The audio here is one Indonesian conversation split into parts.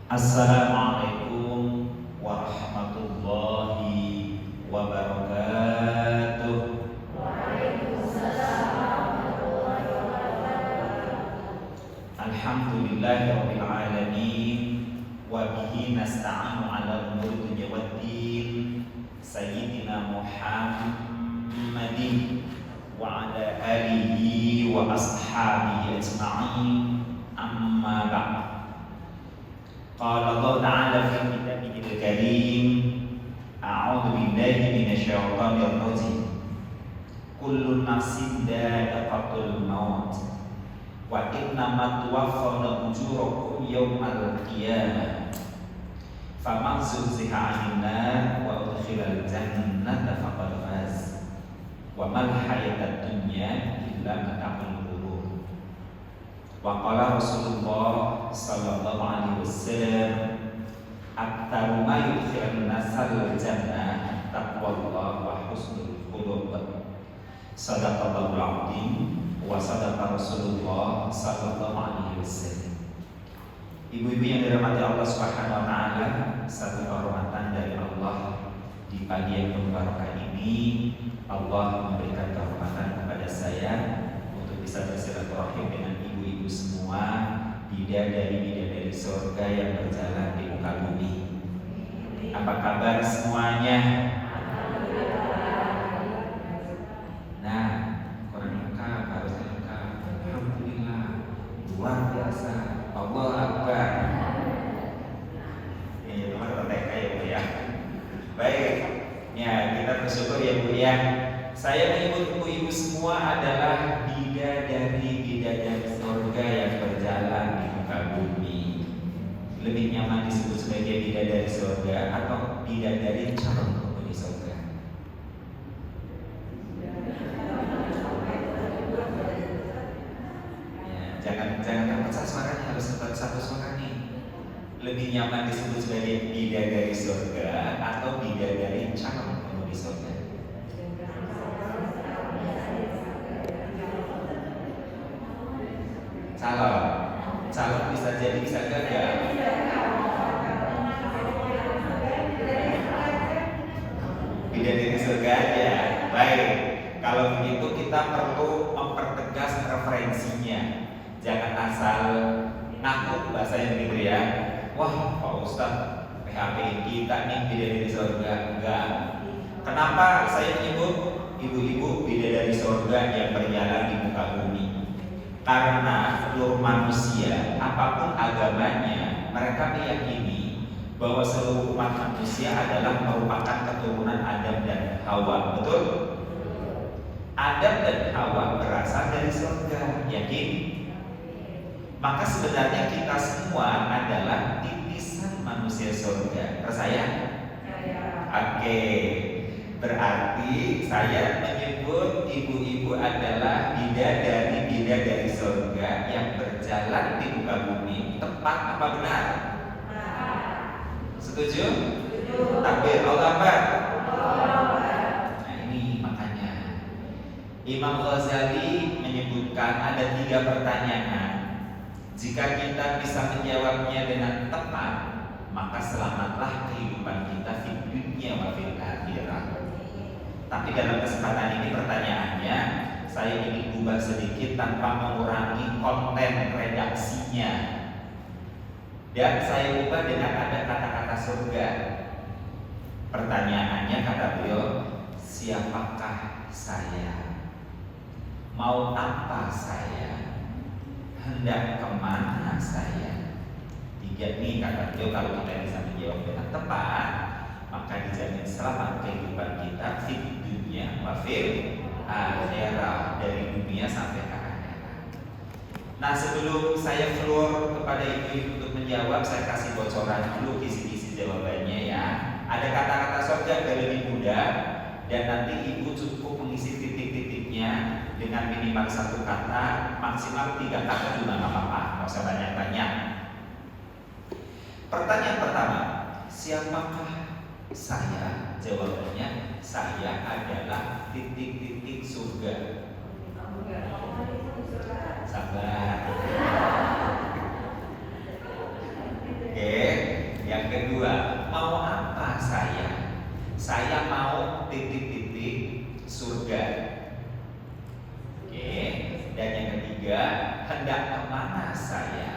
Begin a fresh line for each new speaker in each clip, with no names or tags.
Assalamualaikum warahmatullahi wabarakatuh. Alhamdulillahirabbil alamin wa bihi nasta'inu 'ala umuri dunya waddin. Sayyidina Muhammadin wa 'ala alihi wa ashabihi ajma'in. Amma ba'd. Qala Allah Ta'ala fi kitabihil karim, a'udzu billahi minasyaitonir rajim. Kullu nafsin dha'iqatul maut wa innamat tuwaffawna ujurakum yawmal qiyamah. Faman zuhziha 'anil nar wa udkhilal jannata faqad faz. Wa mal hayatud dunya illa mata'ul ghurur. Wa qala Rasulullah sallallahu alaihi wasallam, aktaru ma yudkhilun nasal jannah taqwallah wa husnul khuluq. Sadaqallahul azim wa sadaqa Rasulullah sallallahu alaihi wasallam. Ibu-ibu yang dirahmati Allah Subhanahu wa taala, satu kehormatan dari Allah di pagi yang penuh barokah ini, Allah memberikan kehormatan kepada saya untuk bisa bersilaturahim dengan ibu-ibu semua, bidadari-bidadari surga yang berjalan di muka bumi. Apa kabar semuanya? Nah, kurang lengkap, harus lengkap. Alhamdulillah, luar biasa. Allah Akbar. Ini teman TK ya Bu ya. Baik, ya kita bersyukur ya Bu ya. Saya menyebut ibu-ibu semua adalah bidadari-bidadari surga yang berjalan di muka bumi. Lebih nyaman disebut sebagai bidadari surga atau bidadari calon penghuni surga? Ya, jangan terpecah suaranya, harus tetap satu suara nih. Lebih nyaman disebut sebagai bidadari surga atau bidadari calon penghuni surga? Calon bisa jadi bisa gagal. Bidadari surga aja. Baik, kalau begitu kita perlu mempertegas referensinya. Jangan asal ngaku bahasanya begitu ya. Wah, Pak Ustadz, PHP kita nih bidadari surga. Enggak. Kenapa saya menyebut ibu-ibu bidadari surga yang berjalan di muka bumi? Karena seluruh manusia, apapun agamanya, mereka meyakini bahwa seluruh umat manusia adalah merupakan keturunan Adam dan Hawa. Betul? Adam dan Hawa berasal dari surga. Yakin? Maka sebenarnya kita semua adalah titisan manusia surga. Percaya? Oke. Berarti saya menyebut ibu-ibu adalah bidadari surga yang berjalan di muka bumi. Tepat apa benar? Setuju? Takbir, Allah Akbar. Nah ini makanya Imam Ghazali menyebutkan ada 3 pertanyaan. Jika kita bisa menjawabnya dengan tepat, maka selamatlah kehidupan kita di dunia wa fil akhirah. Tapi dalam kesempatan ini pertanyaannya, saya ingin ubah sedikit tanpa mengurangi konten redaksinya. Dan saya ubah dengan ada kata-kata surga. Pertanyaannya kata beliau, siapakah saya? Mau apa saya? Hendak kemana saya? 3 nih kata beliau, kalau kita bisa menjawab dengan tepat, maka dijamin selamat kehidupan kita di dunia wa fil akhirah, dari dunia sampai ke akhirat. Nah, sebelum saya floor kepada ibu untuk menjawab, saya kasih bocoran dulu kisi-kisi jawabannya ya. Ada kata-kata surga yang lebih mudah, dan nanti ibu cukup mengisi titik-titiknya dengan minimal 1 kata, maksimal 3 kata juga nggak apa-apa, nggak usah banyak-banyak. Pertanyaan pertama, siapakah saya? Jawabannya, saya adalah titik-titik surga. Sabar. Oke, mau apa saya? Saya mau titik-titik surga. Oke. Dan yang ketiga, hendak kemana saya?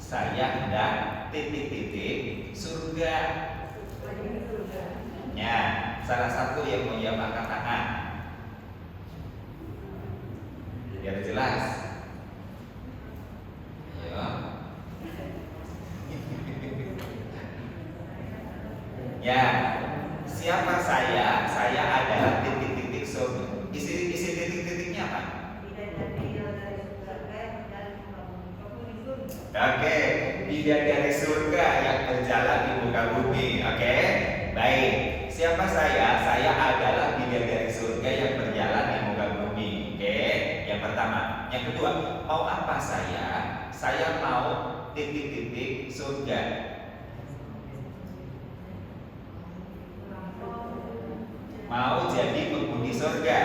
Saya hendak titik-titik surga. Ya, salah satu yang mau jawab angkat tangan. Biar jelas. Ayo. Ya, siapa saya? Saya adalah titik-titik surga. Isi titik-titiknya apa? Oke, bidadari surga yang berjalan di muka bumi. Oke, baik. Siapa saya? Saya adalah bidadari surga yang berjalan di muka bumi. Oke, yang pertama. Yang kedua, mau apa saya? Saya mau titik-titik surga. Mau jadi penghuni surga.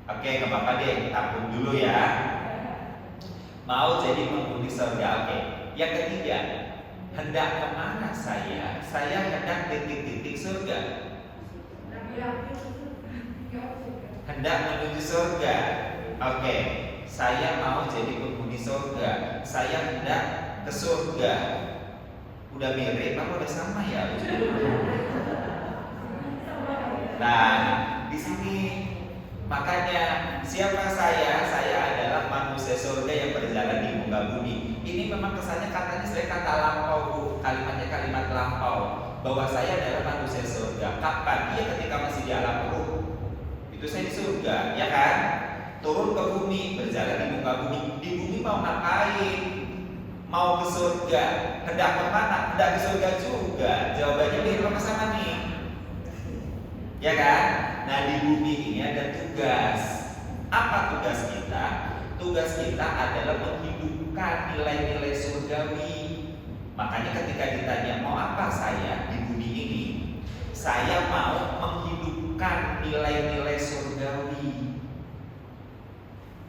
Oke, nggak apa-apa deh, tampung dulu ya. Mau jadi penghuni surga. Oke. Yang ketiga, hendak kemana saya? Saya hendak titik-titik surga. Hendak menuju surga. Oke. Saya mau jadi penghuni surga. Saya hendak ke surga. Udah mirip apa udah sama ya? Nah, di sini makanya siapa saya? Saya adalah manusia surga yang berjalan di muka bumi. Ini memang kesannya katanya saya kata lampau, Bu. Kalimatnya kalimat lampau. Bahwa saya adalah manusia surga. Kapan? Iya, ketika masih di alam ruh. Itu saya di surga, ya kan? Turun ke bumi, berjalan di muka bumi. Di bumi mau ngapain? Mau ke surga. Hendak kemana? Hendak ke surga juga. Jawabannya mirip sama nih. Ya kan? Nah, di bumi ini ada tugas. Apa tugas kita? Tugas kita adalah menghidupkan nilai-nilai surgawi. Makanya ketika ditanya mau apa saya di bumi ini, saya mau menghidupkan nilai-nilai surgawi.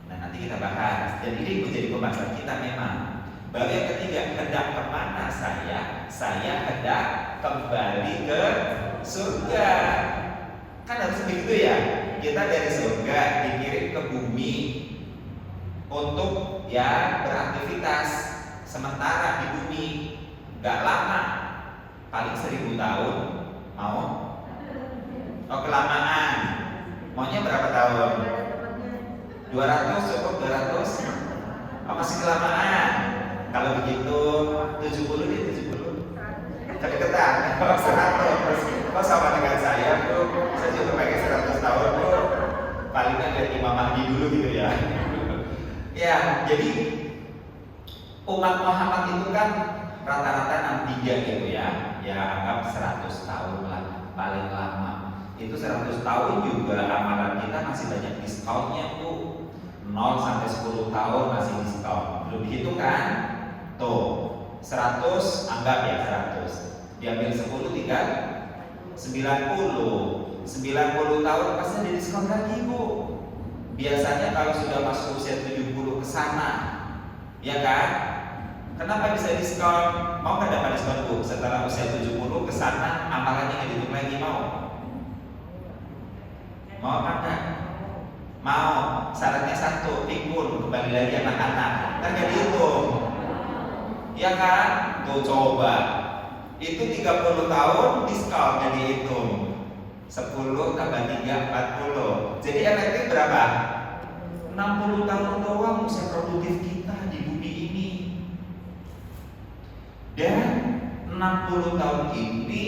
Nah, nanti kita bahas. Dan ini menjadi pembahasan kita memang. Baru yang ketiga, hendak kemana saya? Saya hendak kembali ke surga. Kan harus begitu ya. Kita dari surga dikirim ke bumi untuk ya beraktivitas sementara di bumi. Gak lama, paling 1000 tahun. Mau? Oh, kelamaan. Maunya berapa tahun? 200 cukup 200? Oh, masih kelamaan. Kalau begitu 70 nih 70. Kedekatan. 100. Kok sama dengan saya, Bro? Saya juga pakai 100 tahun, Bro. Palingan lihat Imam Mahdi dulu gitu ya. Ya, jadi umat Muhammad itu kan rata-rata 63 gitu ya. Ya, anggap 100 tahun lah paling lama. Itu 100 tahun juga amalan kita masih banyak diskonnya tuh. 0 sampai 10 tahun masih diskon. Belum dihitung kan? Tuh, 100 anggap ya 100. Diambil 10 tinggal 90 tahun pasti ada diskon lagi, Bu. Biasanya kalau sudah masuk usia 70 ke sana, ya kan? Kenapa bisa diskon? Mau nggak dapat diskon, Bu? Setelah usia 70 ke sana amalannya nggak dihitung lagi, mau? Mau apa enggak? Mau. Syaratnya satu, pikun, kembali lagi anak-anak. Kan nggak dihitung. Ya kan? Tuh coba. Itu 30 tahun diskon yang dihitung. 10 tambah 3, 40. Jadi efektif berapa? 60 tahun doang usia produktif kita di bumi ini. Dan 60 tahun ini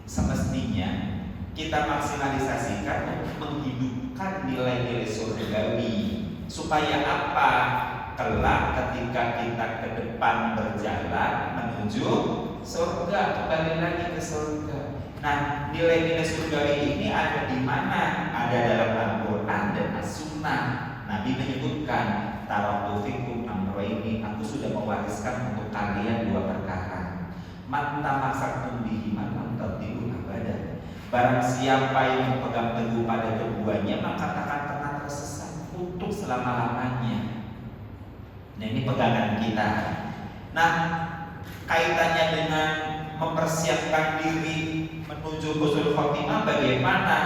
semestinya kita maksimalisasikan untuk menghidupkan nilai-nilai surgawi. Supaya apa? Kelak ketika kita ke depan berjalan menuju surga, kembali lagi ke surga. Nah, nilai-nilai surgawi ini ada di mana? Ada dalam Al-Quran dan As-Sunnah. Nabi menyebutkan, taraktu fikum amroini, aku sudah mewariskan untuk kalian 2 perkara. Man tamassaktum bihi man tadillu abada. Barang siapa yang berpegang teguh pada keduanya, maka takkan pernah tersesat untuk selama-lamanya. Nah, ini pegangan kita. Nah, kaitannya dengan mempersiapkan diri menuju husnul khotimah bagaimana?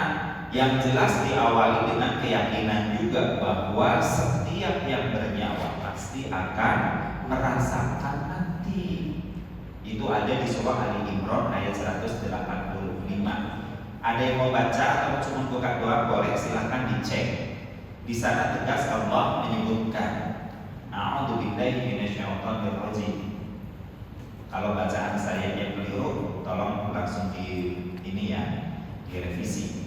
Yang jelas diawali dengan keyakinan juga bahwa setiap yang bernyawa pasti akan merasakan nanti. Itu ada di surah Ali Imran ayat 185. Ada yang mau baca atau cuma buka doa boleh, silahkan dicek. Di sana tegas Allah menyebutkan A'udzubillahi minasyaitonir rajim. Kalau bacaan saya yang keliru, tolong langsung direvisi.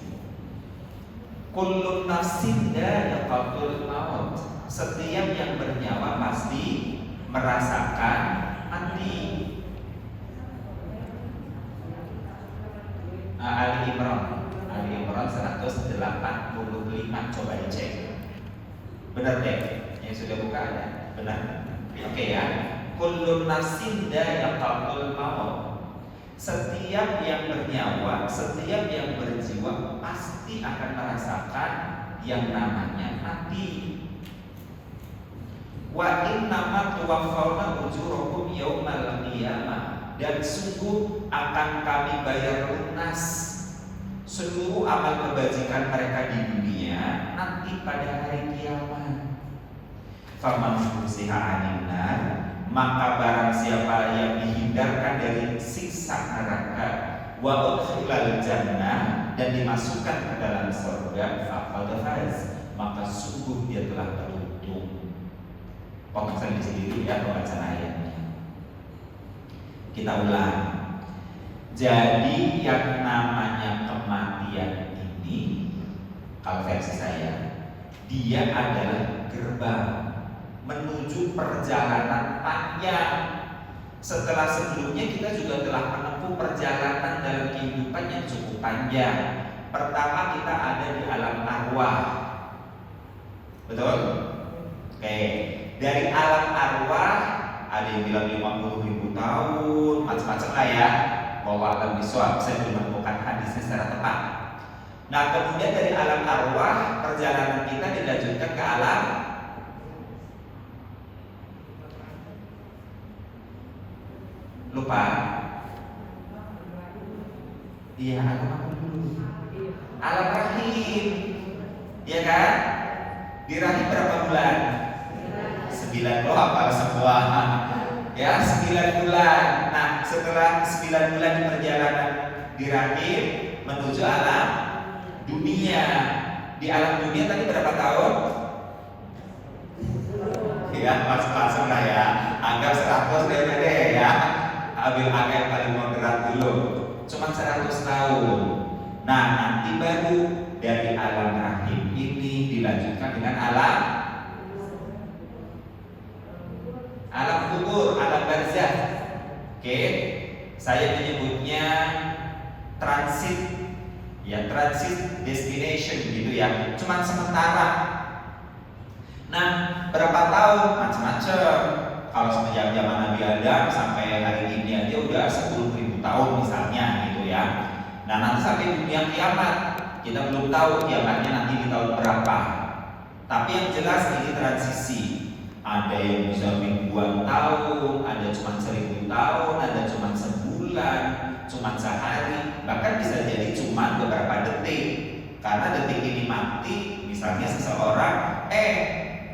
Kullu nafsin dha'iqatul maut. Setiap yang bernyawa pasti merasakan mati. Ali Imran 185, coba dicek. Benar deh, yang sudah buka ada, benar? Oke ya. Kullu nafsin dha'iqatul maut. Setiap yang bernyawa, setiap yang berjiwa pasti akan merasakan yang namanya mati. Wa innama tuwaffawna ujurakum yaumal qiyamah. Dan sungguh akan kami bayar lunas seluruh amal kebajikan mereka di dunia nanti pada hari kiamat. Faman zuhziha 'anil nar, maka barang siapa yang dihindarkan dari siksa neraka, wa udkhilal jannah, dan dimasukkan ke dalam surga, faqad faz, maka sungguh dia telah beruntung. Pembahasan di sini ya, pembacaan ayatnya. Kita ulang. Jadi yang namanya kematian ini, kalau versi saya, dia adalah gerbang menuju perjalanan panjang. Setelah sebelumnya kita juga telah menempuh perjalanan dalam kehidupan yang cukup panjang. Pertama kita ada di alam arwah. Betul? Oke. Dari alam arwah ada yang bilang 50.000 tahun, macam-macam lah ya. Bahwa alam biswab, saya belum menemukan hadisnya secara tepat. Nah kemudian dari alam arwah perjalanan kita dilanjutkan ke alam lupa. Iya, alam apa dulu? Alam rahim. Iya kan? Di rahim berapa bulan? 9 hafal semua. Ya, 9 bulan. Nah, setelah 9 bulan di perjalanan di rahim menuju alam dunia. Di alam dunia tadi berapa tahun? Ya, masuk-masuk lah ya. Anggap 100 deh ya. Ambil angka yang paling moderat dulu. Cuma 100 tahun. Nah, nanti baru dari alam rahim ini dilanjutkan dengan alam kubur, alam barzah. Oke, saya menyebutnya transit, ya transit destination gitu ya. Cuma sementara. Nah, berapa tahun? Macam-macam. Kalau semenjak zaman Nabi Adam sampai hari ini aja udah 10.000 tahun misalnya gitu ya. Nah nanti sampai dunia kiamat kita belum tahu kiamatnya nanti di tahun berapa. Tapi yang jelas ini transisi. Ada yang bisa ribuan tahun, ada cuma 1.000 tahun, ada cuma sebulan, cuma sehari, bahkan bisa jadi cuma beberapa detik. Karena detik ini mati, misalnya seseorang,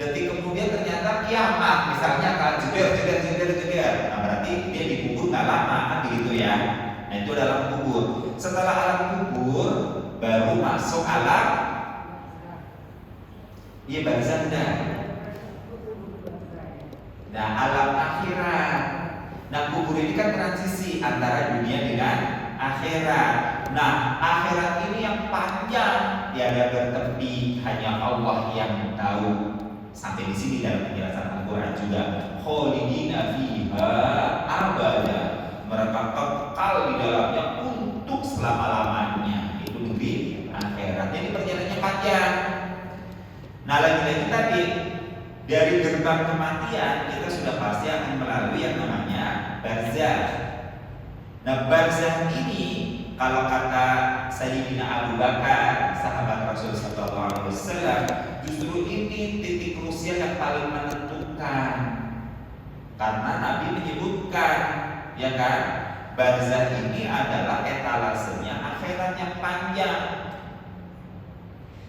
detik kemudian ternyata kiamat, misalnya akan jeder. Nah berarti dia dikubur nggak lama kan begitu ya. Nah itu dalam kubur. Setelah alam kubur baru masuk alam barzakh. Nah alam akhirat. Nah kubur ini kan transisi antara dunia dengan akhirat. Nah akhirat ini yang panjang, tiada bertepi, hanya Allah yang tahu. Sampai di sini dalam penjelasan Al-Quran juga, khalidina fiha abada, mereka kekal di dalamnya untuk selama-lamanya. Itu negeri akhirat. Jadi perjalanannya panjang. Nah lagi-lagi tadi dari gerbang kematian kita sudah pasti akan melalui yang namanya barzakh. Nah barzakh ini kalau kata Sayyidina Abu Bakar, sahabat Rasul sallallahu alaihi wasallam, justru ini titik krusial yang paling menentukan. Karena Nabi menyebutkan, ya kan, barzah ini adalah etalasenya akhirat yang panjang.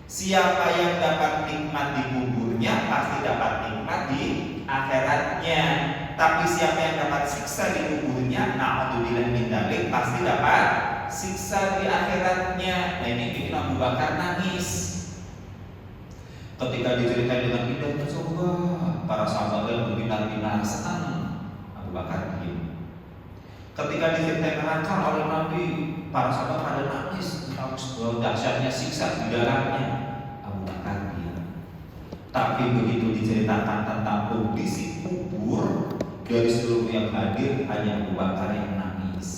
Siapa yang dapat nikmat di kuburnya pasti dapat nikmat di akhiratnya. Tapi siapa yang dapat siksa di kuburnya, na'udzubillah min dzalik, pasti dapat siksa di akhiratnya. Nah, ini bikin Abu Bakar nangis. Ketika diceritain dengan indahnya surga, para sahabat yang berbinar-binar senang. Abu Bakar diam. Ketika diceritain neraka oleh Nabi, para sahabat pada nangis. Dahsyatnya siksa di dalamnya. Abu Bakar diam. Tapi begitu diceritakan tentang kondisi kubur, dari seluruh yang hadir hanya Abu Bakar yang nangis.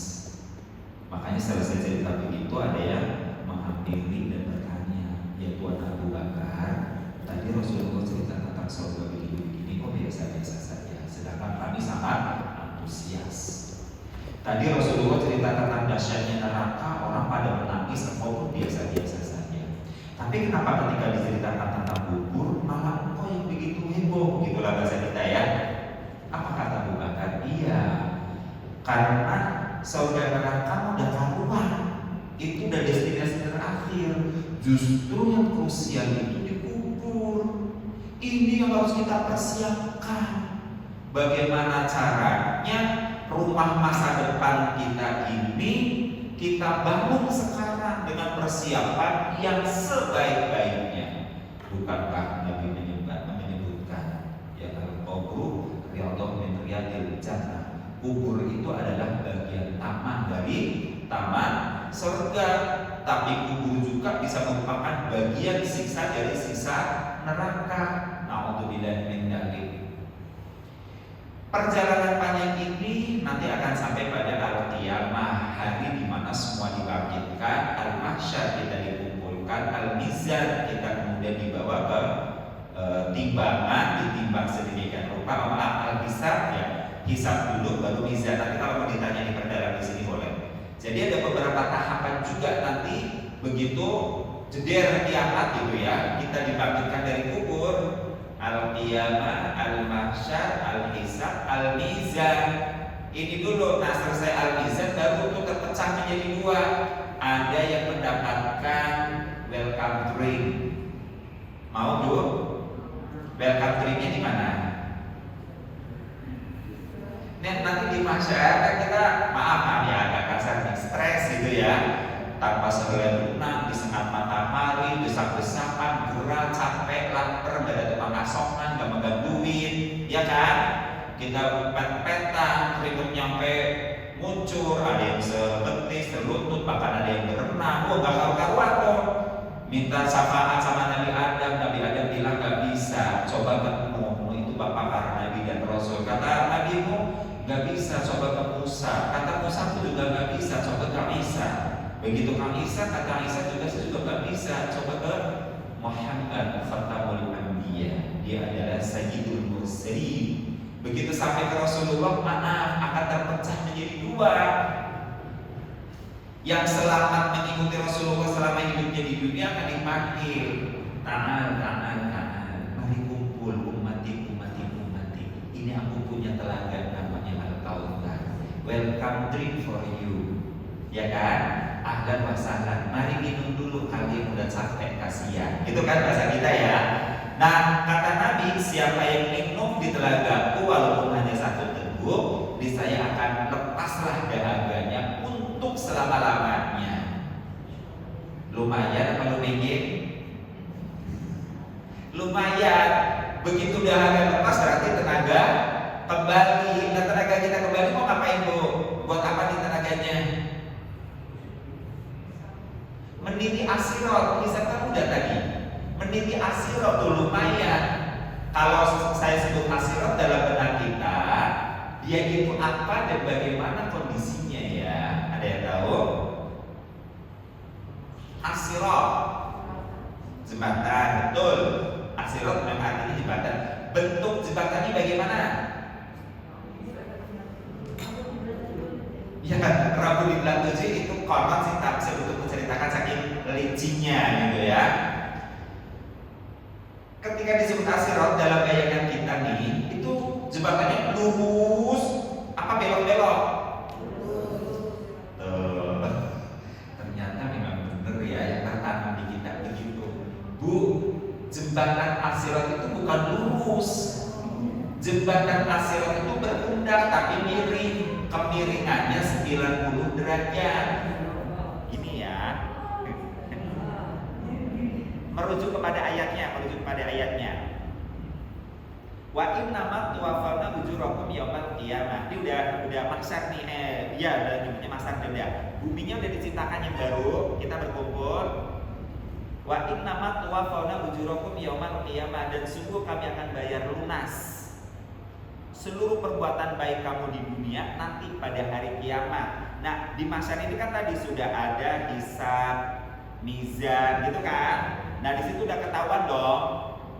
Makanya selesai cerita begitu ada yang menghampiri dan bertanya, ya Tuhan Abu Bakar, tadi Rasulullah cerita tentang surga begini-begini kok biasa-biasa saja, sedangkan kami sangat antusias. Tadi Rasulullah cerita tentang dahsyatnya neraka, orang pada menangis ataupun biasa-biasa saja. Tapi kenapa ketika diceritakan tentang kubur malah engkau yang begitu heboh? Gitulah bahasa kita ya. Apa kata Abu Bakar? Iya, karena saudara kamu udah karuan, itu udah destinasi terakhir. Justru yang krusial itu dikubur. Ini yang harus kita persiapkan. Bagaimana caranya rumah masa depan kita ini kita bangun sekarang dengan persiapan yang sebaik-baiknya. Bukankah Nabi menyebutkan ya al-qabru riyadhun min riyadil jannah. Kubur itu adalah bagian taman dari taman surga. Tapi kubur juga bisa merupakan bagian siksa dari siksa neraka. Na'udzubillah min dzalik. Perjalanan panjang ini nanti akan sampai pada al-qiyamah, hari di mana semua dibangkitkan, al-mahsyar kita dikumpulkan, al-mizan kita kemudian dibawa ke timbangan, ditimbang sedemikian rupa. Al-hisab ya, hisab dulu baru mizan. Nanti kalau mau ditanya diperdalam di sini boleh. Jadi ada beberapa tahapan juga nanti begitu jeder kiamat gitu ya, kita dibangkitkan dari kubur. Al-qiyamah, al-mahsyar, al-hisab, al-mizan. Ini dulu, nah selesai al-mizan baru itu terpecah menjadi dua. Ada yang mendapatkan welcome drink. Mau dulu? Welcome drinknya di mana? Nanti di masyarakat kita maaf ya agak kasar nih, stres gitu ya. Tanpa seharian lunak, disengat matahari, desak-desakan, gerah, capek, lapar, gak ada tukang asongan, gak megang duit, ya kan? Kita pet-petan, keringet nyampe muncur, ada yang sebetis, selutut, bahkan ada yang berenang. Oh, gak karu-karuan tuh. Minta syafaat sama Nabi Adam bilang gak bisa. Coba ketemu, itu bapak para Nabi dan Rasul. Kata Nabimu gak bisa, coba ke Musa. Kata Musa itu juga gak bisa, coba ke Isa. Begitu Kang Isa, kata Isa juga saya juga gak bisa, coba ke Muhammad Khatamul Anbiya, dia adalah Sayyidul Mursalin. Begitu sampai ke Rasulullah, maaf akan terpecah menjadi dua. Yang selamat mengikuti Rasulullah selama hidupnya di dunia akan dipanggil, tangan, mari kumpul ummati. Ini aku punya telaga namanya Al-Kautsar. Welcome drink for you, ya kan? Ahlan wa sahlan, mari minum dulu kalian udah capek kasihan. Itu kan bahasa kita ya. Nah, kata Nabi, siapa yang minum di telagaku walaupun hanya satu teguk, niscaya akan lepaslah dahaganya untuk selama-lamanya. Lumayan apa lumayan? Lumayan. Begitu dahaga lepas berarti tenaga kembali. Nah, tenaga kita kembali mau ngapain Bu? Buat apa di tenaganya? Meniti asirot, bisa kamu udah tadi. Meniti asirot tuh lumayan. Kalau saya sebut asirot dalam benak kita, dia itu apa dan bagaimana kondisinya ya? Ada yang tahu? Asirot, jembatan, betul. Asirot memang artinya jembatan. Bentuk jembatannya bagaimana? Ya kan, Rabu di Belanda itu konon sih tafsir untuk menceritakan saking licinnya gitu ya. Ketika disebut asirot dalam bayangan kita nih, itu jembatannya lurus apa belok-belok? Jembatan As-Sirat itu berundak tapi miring, kemiringannya 90 derajat. Gini ya. Merujuk kepada ayatnya. Wa innamat tuwaffawna ujurakum yaumal qiyamah. Ini udah maksar nih, udah nyebutnya maksar udah. Buminya udah diciptakan yang baru, kita berkumpul. Wa innamat tuwaffawna ujurakum yaumal qiyamah, dan sungguh kami akan bayar lunas seluruh perbuatan baik kamu di dunia nanti pada hari kiamat. Nah, di masyar ini kan tadi sudah ada hisab, mizan gitu kan. Nah, di situ udah ketahuan dong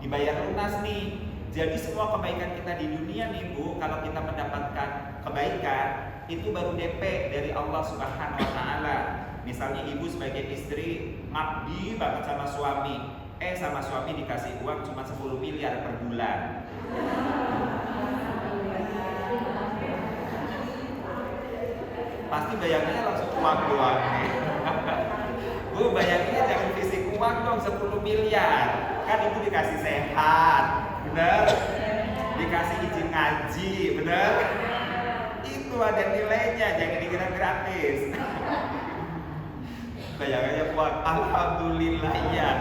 dibayar lunas nih. Jadi semua kebaikan kita di dunia nih Bu, kalau kita mendapatkan kebaikan itu baru DP dari Allah Subhanahu wa taala. Misalnya ibu sebagai istri ngabdi banget sama suami, sama suami dikasih uang cuma 10 miliar per bulan. Pasti bayangannya langsung uang doang nih. Bu, bayanginnya jangan fisik uang dong 10 miliar. Kan ibu dikasih sehat, bener? Dikasih izin ngaji, bener? Itu ada nilainya, jangan dikira gratis. Bayangannya kuat, alhamdulillah ya.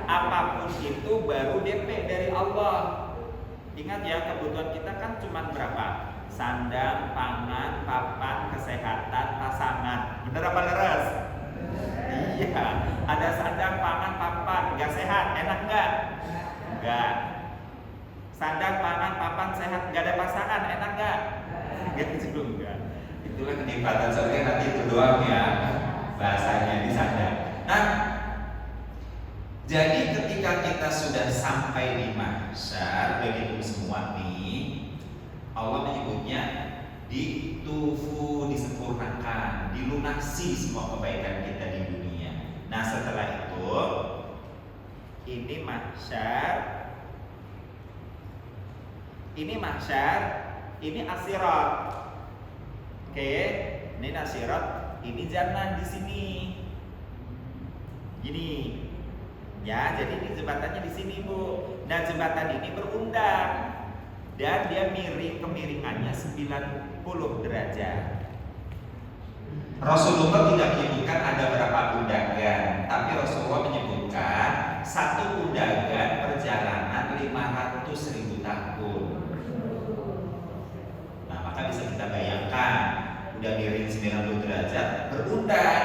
Apapun itu baru DP dari Allah. Ingat ya, kebutuhan kita kan cuma berapa? Sandang, pangan, papan, kesehatan, pasangan. Bener apa leres? Iya, ada sandang, pangan, papan, nggak sehat, enak nggak? Nggak. Sandang, pangan, papan, sehat, nggak ada pasangan, enak nggak? Nggak juga enggak. Itulah kenikmatan surga, nanti itu doang ya bahasanya di sana. Nah, jadi ketika kita sudah sampai di mahsyar, begitu semua nih, Allah menyebutnya ditufu, disempurnakan, dilunasi semua kebaikan kita di dunia. Nah, setelah itu ini mahsyar, ini As-Sirat. Oke, ini As-Sirat, ini jannah di sini. Gini. Ya, jadi ini jembatannya di sini, Bu. Nah, jembatan ini berundak dan dia miring, kemiringannya 90 derajat. Rasulullah tidak menyebutkan ada berapa undagan, tapi Rasulullah menyebutkan satu undagan perjalanan 500.000 tahun. Nah, maka bisa kita bayangkan, udah miring 90 derajat, berundak.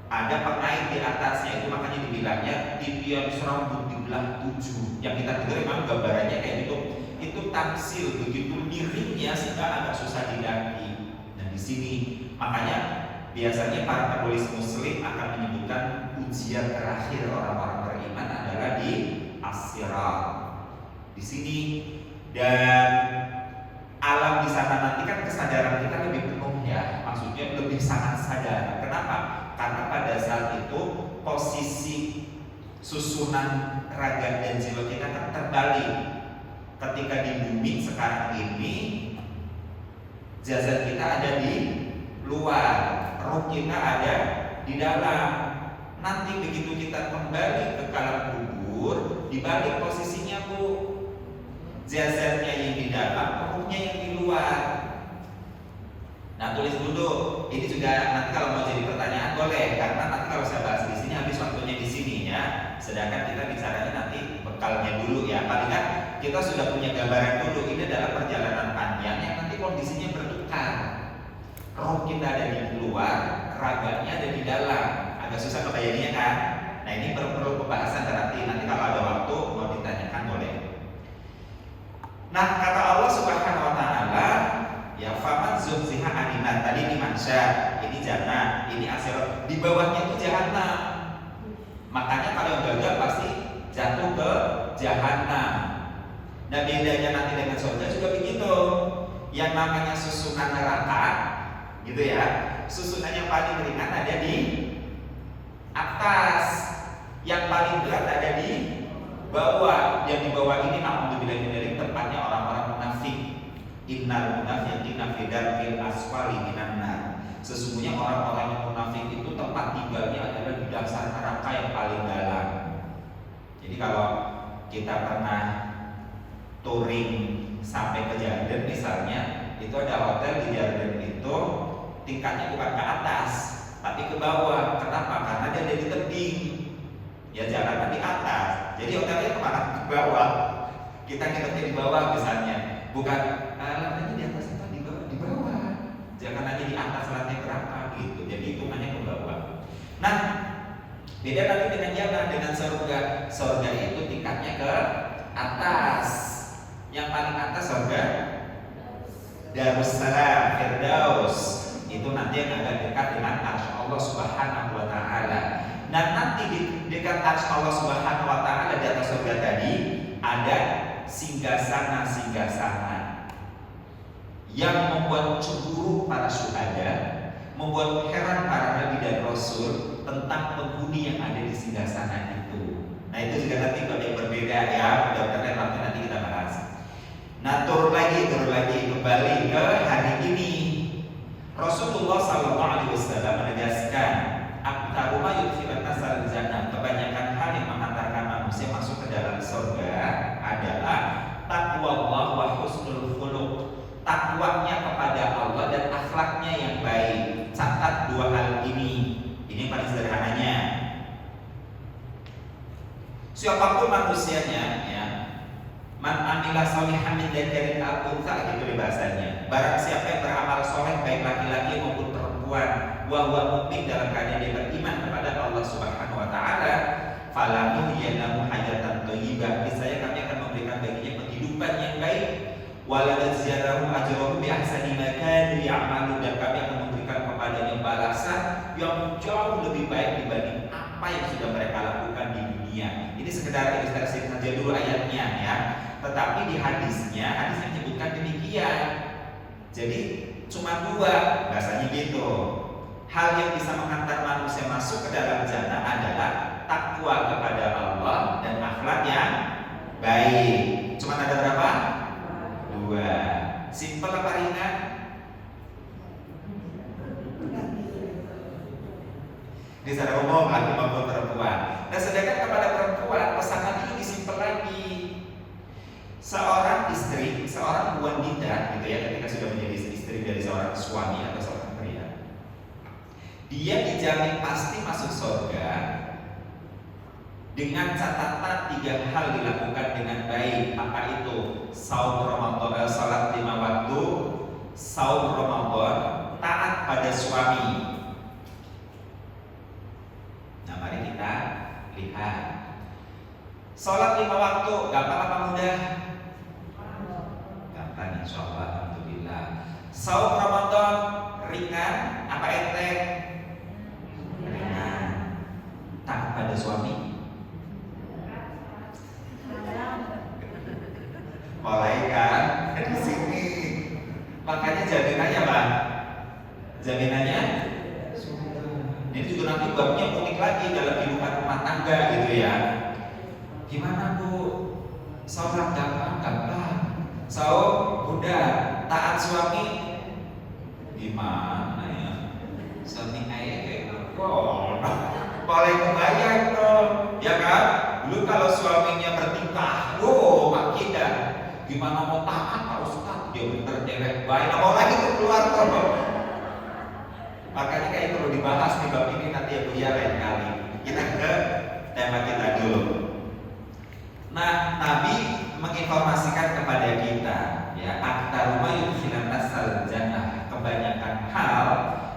Ada pengait di atasnya, itu makanya dibilangnya tipian serambut dibelah 7. Yang kita dengar memang gambarannya kayak gitu. Itu tamsil, begitu miringnya sehingga agak susah didaki. Dan di sini makanya biasanya para penulis Muslim akan menyebutkan ujian terakhir orang-orang beriman adalah di As-Sirat. Di sini, dan alam di sana nanti kan kesadaran kita lebih penuh ya, maksudnya lebih sangat sadar. Kenapa? Karena pada saat itu posisi susunan raga dan jiwa kita kan terbalik. Ketika di bumi sekarang ini jasad kita ada di luar, roh kita ada di dalam. Nanti begitu kita kembali ke alam kubur, dibalik posisinya Bu, jasadnya yang di dalam, rohnya yang di luar. Nah, tulis dulu. Ini juga nanti kalau mau jadi pertanyaan boleh, karena nanti kalau saya bahas di sini habis waktunya di sini ya. Sedangkan kita bicaranya nanti bekalnya dulu ya. Paling kan kita sudah punya gambaran dulu. Ini adalah perjalanan panjang yang nanti kondisinya bertukar. Roh kita ada di luar, raganya ada di dalam. Agak susah kebayanginnya kan? Nah, ini perlu pembahasan nanti kalau ada waktu mau ditanyakan boleh. Nah, kata Allah Subhanahu wa taala, ya faman zuhziha aninat, tadi ini mahsyar, ini jannah, ini As-Sirat, di bawahnya itu jahannam. Makanya kalau yang gagal pasti jatuh ke jahannam. Nah, bedanya nanti dengan surga juga begitu. Yang namanya susunan neraka, gitu ya, susunan yang paling ringan ada di atas, yang paling berat ada di bawah. Yang di bawah ini alhamdulillah dari tempatnya orang-orang munafik. Innal munafiqina fi darkil asfali minan nar. Sesungguhnya orang-orang yang munafik itu tempat tinggalnya adalah di dasar neraka yang paling dalam. Jadi kalau kita pernah touring sampai ke Jordan misalnya, itu ada hotel di Jordan itu tingkatnya bukan ke atas tapi ke bawah. Kenapa? Karena dia ada di tebing, ya jalannya di atas, jadi hotelnya kemana? Ke bawah. Kita nginepnya di bawah misalnya, bukan lantainya di atas atau di bawah? Di bawah. Jangan aja di atas lantai berapa gitu. Jadi hitungannya ke bawah. Nah, beda lagi dengan jannah, dengan surga. Surga itu tingkatnya ke atas. Yang paling atas surga Darussalam, Firdaus. Itu nanti yang agak dekat dengan arsy Allah Subhanahu wa taala. Dan nanti di dekat arsy Allah Subhanahu wa taala di atas surga tadi ada singgasana yang membuat cemburu para syuhada, membuat heran para nabi dan rasul tentang penghuni yang ada di singgasana itu. Nah, itu juga nanti kalau yang berbeda ya, mudah-mudahan nanti kita bahas. Nah, turun lagi kembali ke hari ini. Rasulullah SAW menegaskan, aktaru ma yudkhilun nasal jannah, kebanyakan hal yang mengantarkan manusia masuk ke dalam surga adalah taqwallah wa husnul khuluq, takwanya kepada Allah dan akhlaknya yang baik. Catat dua hal ini yang paling sederhananya. Siapapun manusianya, ya, man amila sholihan min dzakarin aw untha, gitu bahasanya. Barang siapa yang beramal soleh baik laki-laki maupun perempuan, wa huwa mukmin, dalam keadaan dia beriman kepada Allah Subhanahu wa taala, falahu yanamu hajatan thayyibah, niscaya kami akan memberikan baginya penghidupan yang baik, wala najziyahum ajrahum bi ahsani ma kanu ya'malun, dan kami akan memberikan kepadanya balasan yang jauh lebih baik dibanding apa yang sudah mereka lakukan di dunia. Ini sekedar ilustrasi saja dulu ayatnya ya. Tetapi di hadisnya menyebutkan demikian. Jadi cuma dua, bahasanya gitu. Hal yang bisa menghantar manusia masuk ke dalam jannah adalah takwa kepada Allah dan akhlak yang baik. Cuma ada berapa? Dua. Simpel apa ringan? Di secara umum laki maupun perempuan. Nah, sedangkan kepada perempuan pesanan ini disimpel lagi. Seorang istri, seorang wanita gitu ya, ketika sudah menjadi istri dari seorang suami atau seorang pria, dia dijamin pasti masuk surga dengan catatan 3 hal dilakukan dengan baik. Apa itu? Saum Ramadan, salat 5 waktu, saum Ramadan, taat pada suami. Nah, mari kita lihat. Salat 5 waktu, gampang apa mudah? Gampang, insyaallah, alhamdulillah. Saum Ramadan ringan apa enteng? Ringan. Taat pada suami. Mulai kan di sini. Makanya jaminannya apa? Jaminannya ini juga nanti babnya unik lagi dalam kehidupan rumah tangga gitu ya. Gimana Bu? Sholat gampang. Saum udah, taat suami gimana ya? Suami ayah kayak paling kebayang dong, ya kan? Dulu kalau suaminya bertingkah, makin dah. Gimana mau taat Pak Ustaz? Dia bener jelek baik, mau lagi tuh keluar tuh. Makanya kayak perlu dibahas nih bab ini nanti ya Bu ya lain kali. Kita ke tema kita dulu. Nah, Nabi menginformasikan kepada kita ya, aktaru ma yudkhilun nasal jannah, kebanyakan hal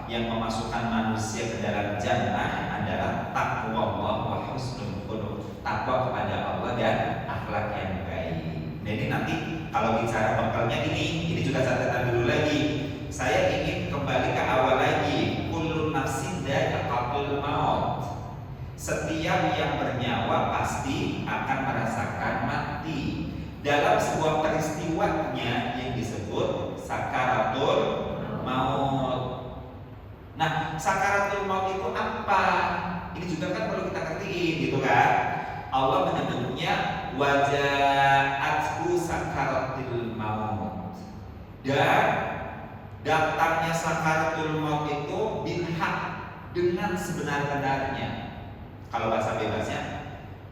yang memasukkan manusia ke dalam jannah adalah takwa Allah wa husnul khuluq, takwa kepada Allah dan akhlak yang baik. Nah, ini nanti kalau bicara bekalnya ini juga catatan dulu lagi. Saya ingin kembali ke awal lagi. Kullu nafsin dha'iqatul maut. Setiap yang bernyawa pasti akan merasakan mati. Dalam sebuah peristiwanya yang disebut sakaratul maut. Nah, sakaratul maut itu apa? Ini juga kan perlu kita ngertiin gitu kan. Allah menyebutnya waja'athu sakaratul maut. Dan datangnya sakaratul maut itu bilhaq, dengan sebenar-benarnya. Kalau bahasa bebasnya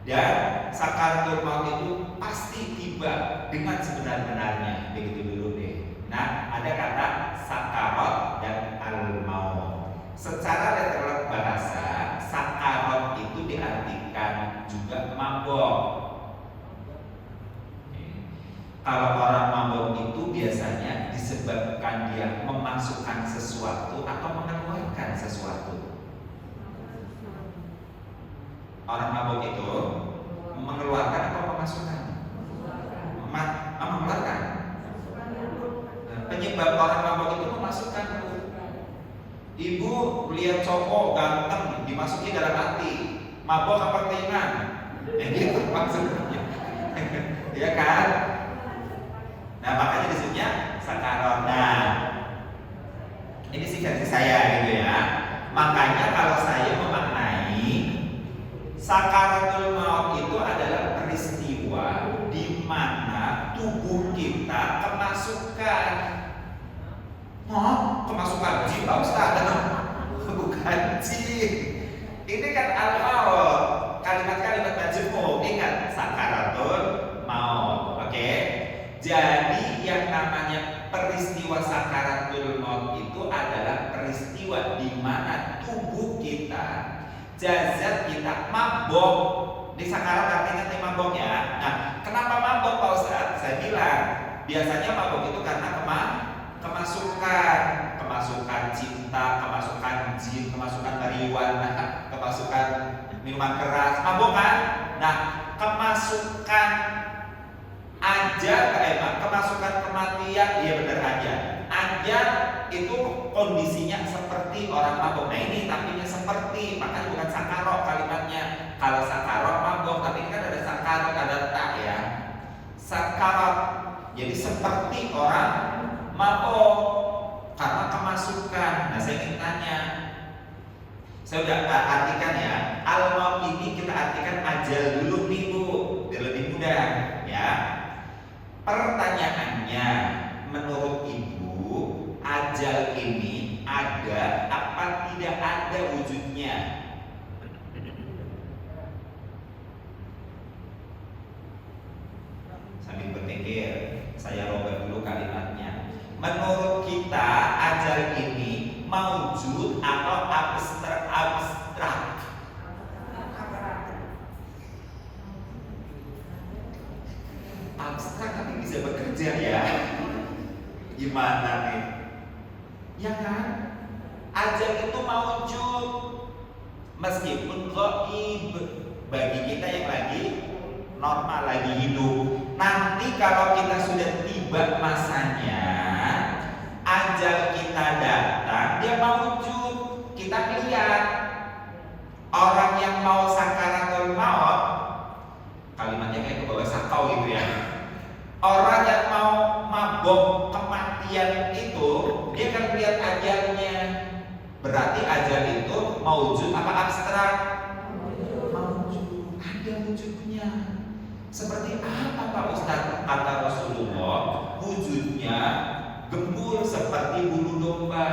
Dan sakaratul maut itu pasti tiba dengan sebenar-benarnya. Begitu dulu deh. Nah, ada kata sakarat dan al-maut. Secara literal bahasa, sakarat itu diartikan juga mabok. Kalau orang mabok itu biasanya disebabkan dia memasukkan sesuatu atau mengeluarkan sesuatu. Orang mabok itu mengeluarkan atau memasukkan? Mengeluarkan. Penyebab orang mabok itu memasukkan. Ibu lihat cowok ganteng dimasuki dalam hati, mabok apa keinginan? Gitu maksudnya. Ya kan? Nah, makanya disebutnya sakarat. Nah, ini sih versi saya gitu ya. Makanya kalau saya memaknai sakaratul maut itu adalah peristiwa di mana tubuh kita kemasukan. Oh, kemasukan jin, Pak Ustaz? Bukan jin. Ini kan al-maut, kalimat-kalimat majmuk. Ingat, sakaratul maut. Oke? Jadi yang namanya peristiwa sakaratul maut itu adalah peristiwa di mana tubuh kita, jasad kita mabok. Di sakarat artinya mabok ya. Nah, kenapa mabok Pak Ustaz? Saya bilang, biasanya mabok itu karena kemasukan cinta, kemasukan jin, kemasukan marijuana, kemasukan minuman keras, mabok kan? Nah, kemasukan kemasukan kematian, iya benar aja itu kondisinya seperti orang mabok. Nah ini tapinya seperti, makanya bukan sakarok kalimatnya. Kalau sakarok mabok, tapi ini kan ada sakarok, ada tak ya. Sakarok, jadi seperti orang mabok karena kemasukan. Nah saya ingin tanya, saya udah artikan ya, al-maut ini kita artikan ajal dulu nih Bu, biar lebih mudah ya. Pertanyaannya, menurut Ibu, ajal ini ada apa tidak ada wujudnya? Sambil berpikir, saya robek dulu kalimatnya. Menurut kita, ajal ini maujud atau abstrak? Abstrak tapi bisa bekerja ya. Gimana nih? Ya kan? Ajal itu maujud meskipun gaib bagi kita yang lagi normal, lagi hidup. Nanti kalau kita sudah tiba masanya, ajal kita datang, dia maujud. Kita lihat orang yang mau sakaratul maut, kalimatnya kayak ke bawah sakau gitu ya. Orang yang mau mabok kematian itu, dia akan lihat ajalnya. Berarti ajal itu maujud apa abstrak? Maujud, ada wujudnya. Seperti apa Pak Ustadz? Kata Rasulullah, wujudnya gembul seperti bulu domba.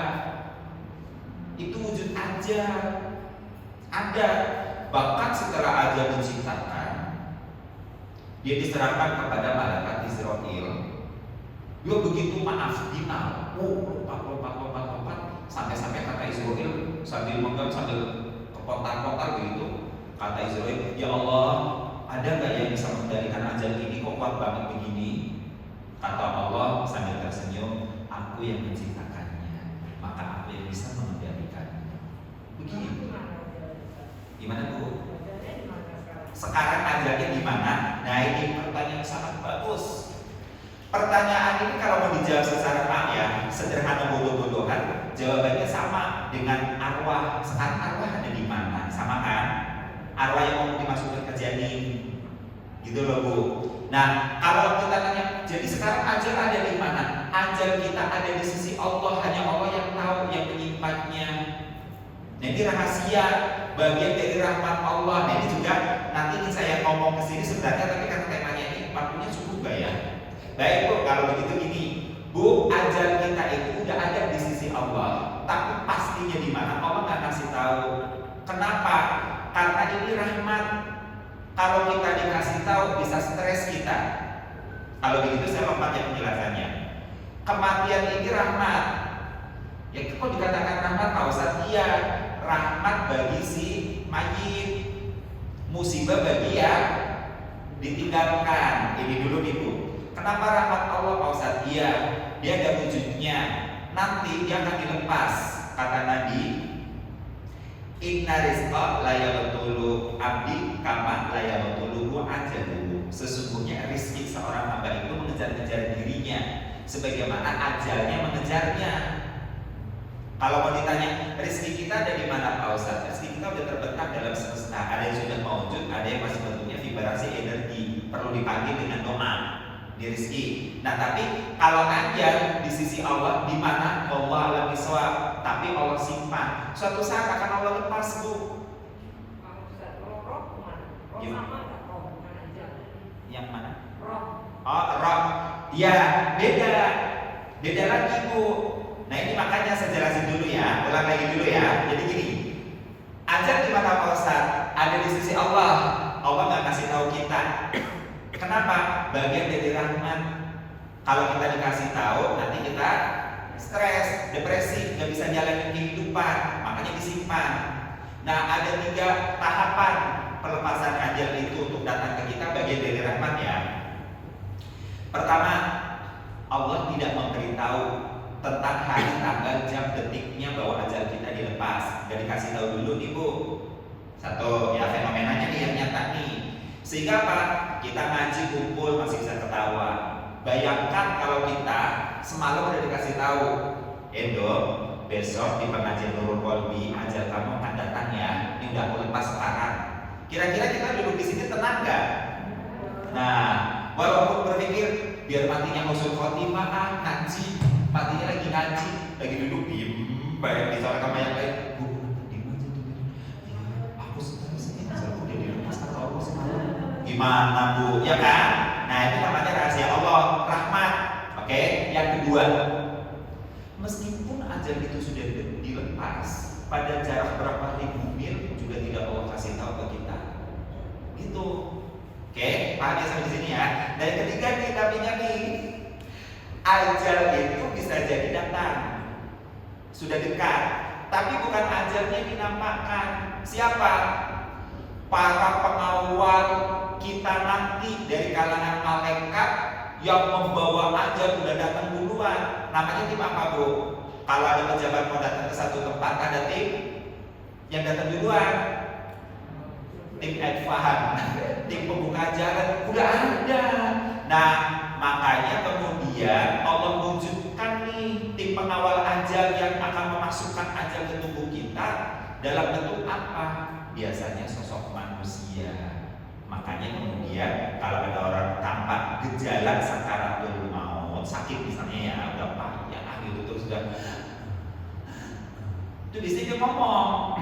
Itu wujud ajal. Ada. Bahkan setelah ajal diciptakan, dia diserahkan kepada malaikat Israil. Dia begitu final, lompat, sampai kata Israil sambil megang sambil kepotar-potar begitu. Kata Israil, ya Allah, ada nggak yang bisa mengendalikan ajal ini? Kok kuat banget begini? Kata Allah sambil tersenyum, aku yang menciptakannya, maka aku yang bisa mengendalikannya. Begitu. Gimana Bu? Sekarang ajalnya gimana? Nah ini pertanyaan sangat bagus. Pertanyaan ini kalau mau dijawab secara sederhana bodoh-bodohan, jawabannya sama dengan arwah. Sekarang arwah ada di mana? Sama kan? Arwah yang mau dimasukkan ke janin, gitu loh Bu. Nah kalau kita tanya, jadi sekarang ajal ada di mana? Ajal kita ada di sisi Allah, hanya Allah yang tahu, yang menyimpannya. Nah ini rahasia, bagian dari rahmat Allah. Nah ini juga nanti ini saya ngomong ke sini sebenarnya, tapi karena temanya ini waktunya cukup gak ya? Baik Bu, kalau begitu gini, Bu, ajal kita itu udah ada di sisi Allah, tapi pastinya di mana Allah nggak kasih tahu. Kenapa? Karena ini rahmat. Kalau kita dikasih tahu bisa stres kita. Kalau begitu saya lompat ya penjelasannya. Kematian ini rahmat. Ya kok dikatakan rahmat Pak Ustaz? Iya, rahmat bagi si mayit, musibah bagi yang ditinggalkan. Ini dulu nih Bu. Kenapa rahmat Allah Pak Ustaz? Iya, dia ada wujudnya. Nanti dia akan dilepas. Kata Nabi, inna rizqa la yabtulu abdi kama la yabtulu ajaluhu. Sesungguhnya rezeki seorang hamba itu mengejar-ngejar dirinya sebagaimana ajalnya mengejarnya. Kalau mau ditanya rezeki kita ada di mana Pak Ustaz? Rezeki kita udah terbentang dalam semesta. Ada yang sudah mewujud, ada yang masih bentuknya vibrasi energi, perlu dipanggil dengan doa di rezeki. Nah tapi kalau ajal di sisi Allah di mana? Allah alam bisawab, tapi Allah simpan. Suatu saat akan Allah lepas Bu. Yang mana? Oh roh. Ya beda lagi Bu. Nah ini makanya saya jelasin dulu ya, ulang lagi dulu ya. Jadi gini, ajal di mana Pak Ustaz? Ada di sisi Allah. Allah nggak kasih tahu kita. Kenapa? Bagian dari rahmat. Kalau kita dikasih tahu, nanti kita stres, depresi, nggak bisa jalanin kehidupan, makanya disimpan. Nah ada 3 tahapan pelepasan ajal itu untuk datang ke kita, bagian dari rahmat ya. Pertama, Allah tidak memberitahu tentang hari, tanggal, jam, detiknya bahwa ajal kita dilepas. Gak dikasih tahu dulu nih Bu. Satu, ya fenomenanya nih yang nyata nih. Sehingga apa? Kita ngaji kumpul masih bisa ketawa. Bayangkan kalau kita semalam udah dikasih tahu, Endo, besok di pengajian Nurul Qalbi ajal kamu akan datang ya. Ini udah aku lepas sekarang. Kira-kira kita duduk di sini tenang nggak? Nah, walaupun berpikir biar matinya husnul khotimah, ngaji, matinya lagi ngaji, lagi duduk diem, bayar di soal kamar yang lain. Bu, diem aja tuh. Aku stres ini, asalku udah dilepas kata Allah semalam. Gimana Bu? Ya kan? Nah itu namanya rahasia Allah, rahmat. Oke. Yang kedua, meskipun ajal itu sudah dilepas pada jarak berapa ribu mil juga tidak Allah kasih tahu ke kita. Gitu. Oke, paham ya sampai di sini ya. Dan yang ketiga nih tapinya nih, ajal itu bisa jadi datang, sudah dekat, tapi bukan ajalnya dinampakkan. Siapa? Para pengawal kita nanti dari kalangan malaikat yang membawa ajal sudah datang duluan. Namanya tim apa Bu? Kalau ada pejabat mau datang ke satu tempat, ada tim yang datang duluan. Tim advance, tim pembuka jalan udah ada. Nah makanya kemudian Allah wujudkan nih tim pengawal ajal yang akan memasukkan ajal ke tubuh kita dalam bentuk apa? Biasanya sosok manusia. Makanya kemudian kalau ada orang tampak gejala sakaratul maut, sakit misalnya ya, udah payah gitu terus sudah itu di sini ngomong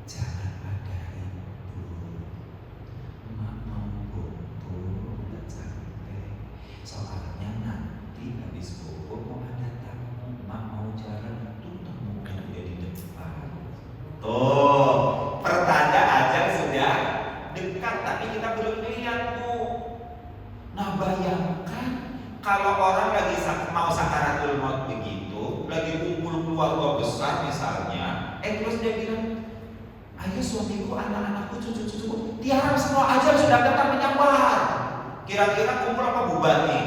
jangan ada ribut, mak mau bobo udah capek, soalnya nanti habis bobo mau ada tamu, mak mau jalan tuh tamu udah di depan. Tuh pertanda ajal sudah dekat tapi kita belum lihat Bu. Nah bayangkan kalau orang lagi mau sakaratul maut begitu, lagi kumpul keluarga besar misalnya, terus dia bilang, ayo suamiku, anak-anakku, cucu-cucuku, tiarap semua ajal sudah datang menyambar. Kira-kira kumpul apa bubar nih?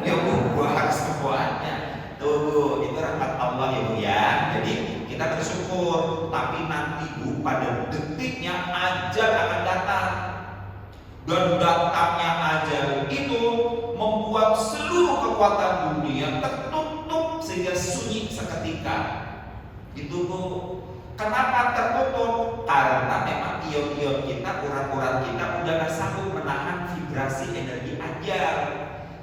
Ya bubar semuanya. Tuh itu rahmat Allah ya Bu ya. Jadi kita bersyukur, tapi nanti Bu pada detiknya ajal akan datang. Dan datangnya ajal itu membuat seluruh kekuatan dunia tertutup sehingga sunyi seketika. Itu Bu. Kenapa tertutup? Karena memang ion-ion kita, urat-urat kita udah gak sanggup menahan vibrasi energi ajal.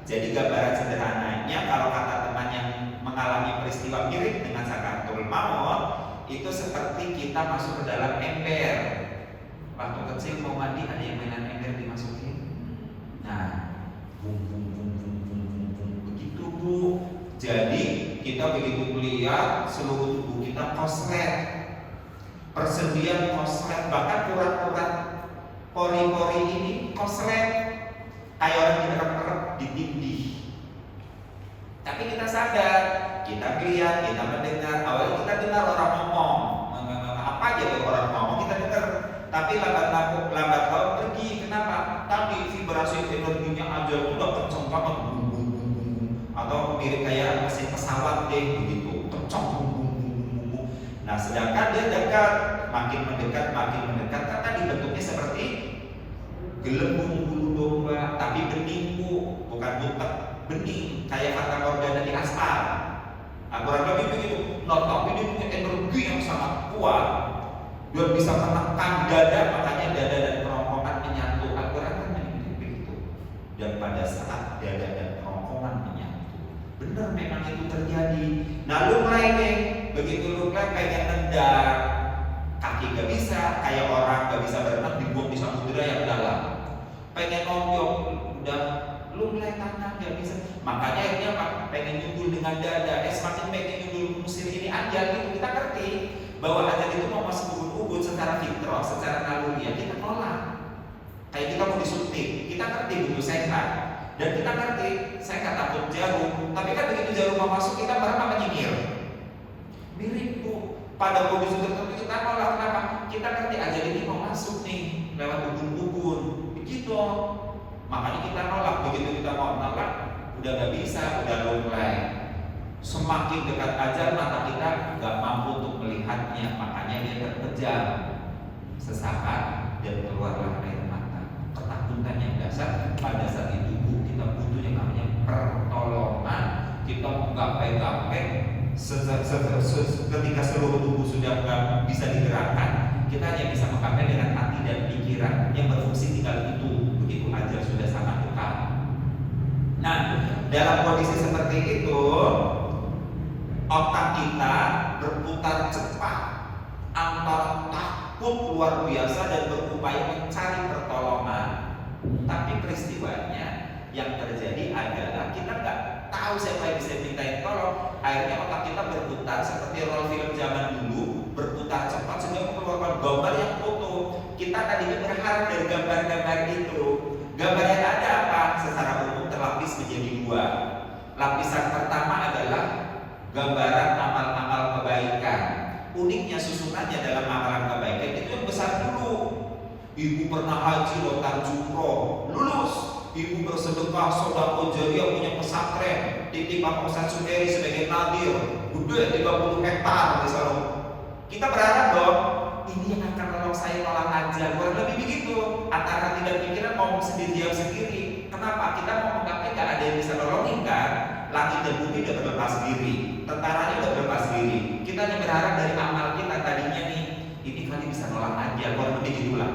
Jadi gambaran sederhananya kalau kata teman yang mengalami peristiwa mirip dengan sakaratul maut, itu seperti kita masuk ke dalam ember. Waktu kecil mau mandi ada yang mainan ember dimasukin. Nah, bum bum bum bum bum bum bum begitu Bu. Jadi kita begitu melihat seluruh tubuh kita koslet, persendian koslet, bahkan urat-urat pori-pori ini koslet, kayak orang direp-rep, ditindih. Tapi kita sadar, kita lihat, kita mendengar. Awalnya kita dengar orang ngomong, apa aja tuh orang ngomong kita dengar. Tapi lambat laun pergi. Kenapa? Tapi vibrasi energinya aja udah kenceng banget, atau mirip kayak mesin pesawat deh begitu, kenceng. Nah, sedangkan dia dekat, makin mendekat, kan tadi bentuknya seperti gelembung bulu domba, tapi bening bu, bukan butek, bening, kayak fata morgana di aspal. Kurang lebih begitu. Nah, tapi dia punya energi yang sangat kuat dan bisa menekan dada, makanya dada dan kerongkongan menyatu. Al-Quran kan begitu. Dan pada saat dada dan kerongkongan menyatu, benar memang itu terjadi. Nah, lu mulai deh, begitu lu mulai pengen nendang, kaki gak bisa, kayak orang gak bisa berenang dibuang di samudera yang dalam. Pengen nongkrong, udah lu mulai tanah gak bisa. Makanya akhirnya apa? Pengen nyundul dengan dada. Semakin pengen nyundul musir ini ajal gitu. Kita ngerti bahwa ajal itu mau masuk ubun-ubun secara fitrah, secara naluriah kita nolak. Kayak kita mau disuntik, kita ngerti butuh sehat. Dan kita ngerti, saya nggak takut jarum. Tapi kan begitu jarum mau masuk kita merem apa nyengir? Mirip bu. Pada kondisi tertentu kita nolak. Kenapa? Kita ngerti ajal ini mau masuk nih lewat ubun-ubun. Begitu. Makanya kita nolak. Begitu kita mau nolak, udah gak bisa, udah mulai. Semakin dekat ajal mata kita gak mampu untuk melihatnya, makanya dia terpejam sesaat dan keluarlah air mata. Ketakutan yang dasar pada saat itu kita butuh yang namanya pertolongan. Kita menggapai-gapai ketika seluruh tubuh sudah gak bisa digerakkan, kita hanya bisa menggapai dengan hati dan pikiran yang berfungsi tinggal itu. Begitu ajal sudah sangat dekat. Nah, dalam kondisi seperti itu, otak kita berputar cepat antara takut luar biasa dan berupaya mencari pertolongan. Tapi peristiwanya yang terjadi adalah kita nggak tahu siapa yang bisa mintain tolong. Akhirnya otak kita berputar seperti roll film zaman dulu, berputar cepat sehingga mengeluarkan gambar yang foto. Kita tadinya berharap dari gambar-gambar itu. Gambar yang ada apa? Secara umum terlapis menjadi dua. Lapisan pertama adalah gambaran amal-amal kebaikan. Uniknya susunannya dalam amalan kebaikan itu yang besar dulu. Ibu pernah haji lontar jumroh, lulus. Ibu bersedekah sedekah jariah punya pesantren, titip Pak Ustaz Sunderi sebagai nadir, gede 30 hektar misalnya. Kita berharap dong, ini yang akan menolong saya nolak ajal. Kurang lebih begitu. Antara hati dan pikiran ngomong sendiri jawab sendiri. Kenapa? Kita mau menggapai gak ada yang bisa nolongin kan? Langit dan bumi udah berlepas diri, tentaranya udah berlepas diri. Kita hanya berharap dari amal kita tadinya nih, ini kali bisa nolak ajal. Kurang lebih gitulah.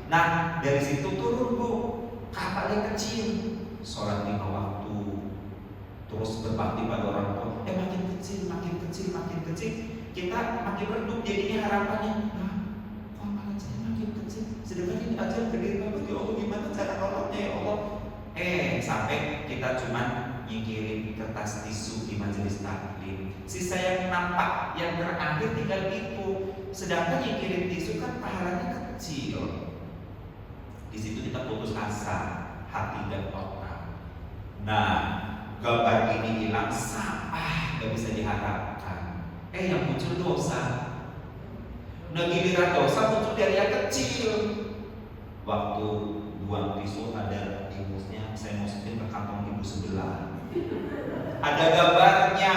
Nah, dari situ turun bu, kapal yang kecil, sholat 5 waktu, terus berbakti pada orang tua. Makin kecil, kita makin redup jadinya harapannya. Nah, kok amalan saya makin kecil, sedangkan ini ajal gede banget. Ya Allah, gimana cara nolongnya ya Allah? Sampai kita cuman nyingkirin kertas tisu di majelis taklim. Sisa yang nampak yang terakhir tinggal itu. Sedangkan nyingkirin tisu kan pahalanya kecil. Di situ kita putus asa, hati dan otak. Nah, gambar ini hilang, sampah, gak bisa diharapkan. Yang muncul dosa. Nah, giliran dosa muncul dari yang kecil. Waktu buang tisu ada timusnya, saya masukin ke kantong ibu sebelah. Ada gambarnya,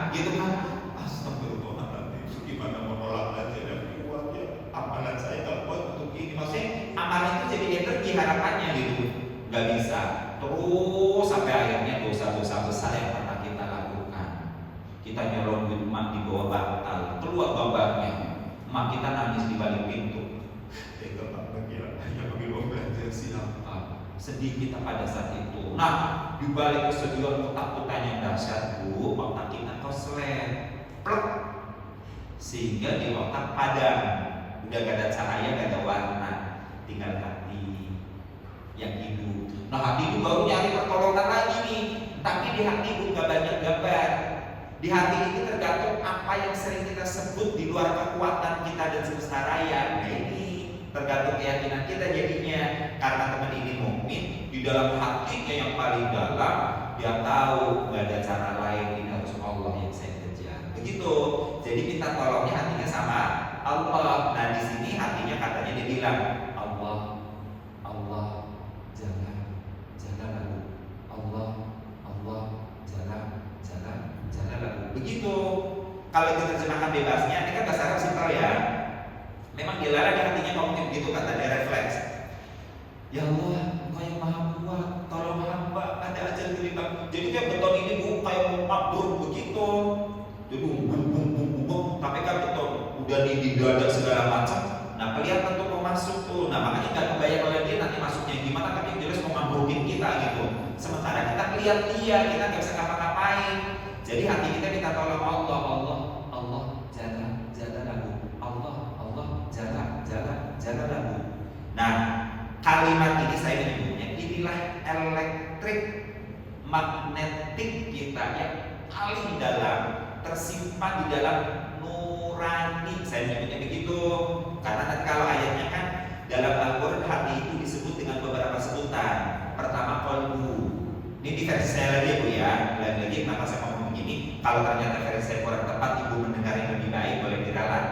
gitu kan? Astagfirullahaladzim, gimana mau nolak aja dan kuat ya? Amalan saya gak kuat untuk ini. Maksudnya amalan itu jadi energi harapannya gitu. Gak bisa. Terus sampai akhirnya dosa-dosa besar yang pernah kita lakukan. Kita nyolong duit emak di bawah bantal, keluar gambarnya. Emak kita nangis di balik pintu. Tega banget ya, yang pakai uang belanja siapa? Sedih kita pada saat itu. Nah, di balik kesedihan ketakutan yang dahsyat bu, otak kita koslet, plek, sehingga di otak padam, udah gak ada cahaya, gak ada warna, tinggal hati yang hidup. Nah, hati itu baru nyari pertolongan lagi nih, tapi di hati itu gak banyak gambar. Di hati ini tergantung apa yang sering kita sebut di luar kekuatan kita dan semesta raya. Nah, ini tergantung keyakinan kita jadinya. Karena teman ini mukmin, di dalam hatinya yang paling dalam dia tahu nggak ada cara lain, ini harus Allah yang saya kejar. Begitu. Jadi minta tolongnya hatinya sama Allah. Nah di sini hatinya katanya dia bilang Allah, Allah, jangan lalu. Allah, Allah, jangan lalu. Begitu. Kalau diterjemahkan bebasnya, ini kan bahasa Arab simpel ya. Memang dilarang di hatinya ngomongnya begitu, kata dia refleks. Ya Allah, Engkau yang maha kuat, tolong hamba, ada ajal tiba. Jadi kayak beton ini kayak mau mabur begitu. Jadi bum. Tapi kan beton udah di dada segala macam. Nah kelihatan tuh mau masuk tuh. Nah makanya nggak kebayang oleh dia nanti masuknya gimana. Tapi jelas mau ngambrukin kita gitu. Sementara kita lihat dia, kita nggak bisa ngapa-ngapain. Jadi hati kita minta tolong Allah, jalan lagu. Allah, jalan lagu. Nah kalimat ini saya menyebutnya inilah elektrik magnetik kita yang paling dalam, tersimpan di dalam nurani. Saya menyebutnya begitu karena nanti kalau ayatnya kan dalam Al-Quran hati itu disebut dengan beberapa sebutan. Pertama qalbu. Ini di versi saya lagi Bu ya. Lain lagi kenapa saya ngomong begini? Kalau ternyata versi saya kurang tepat, Ibu mendengar yang lebih baik boleh diralat.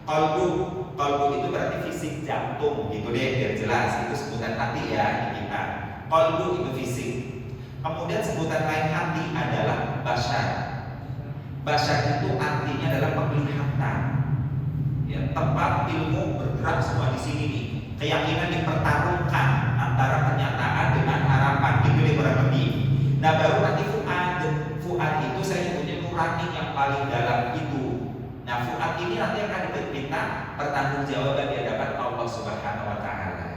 Qalbu itu berarti fisik jantung, gitu deh biar jelas. Itu sebutan hati ya di kita. Qalbu itu fisik. Kemudian sebutan lain hati adalah basyar. Basyar itu artinya adalah penglihatan. Ya, tempat ilmu bergerak semua di sini nih. Keyakinan dipertarungkan antara kenyataan dengan harapan, gitu deh kurang lebih. Nah baru nanti fuad itu saya sebutnya nurani yang paling dalam itu. Nah fuad ini nanti akan diminta pertanggungjawaban di hadapan Allah Subhanahu Wa Taala.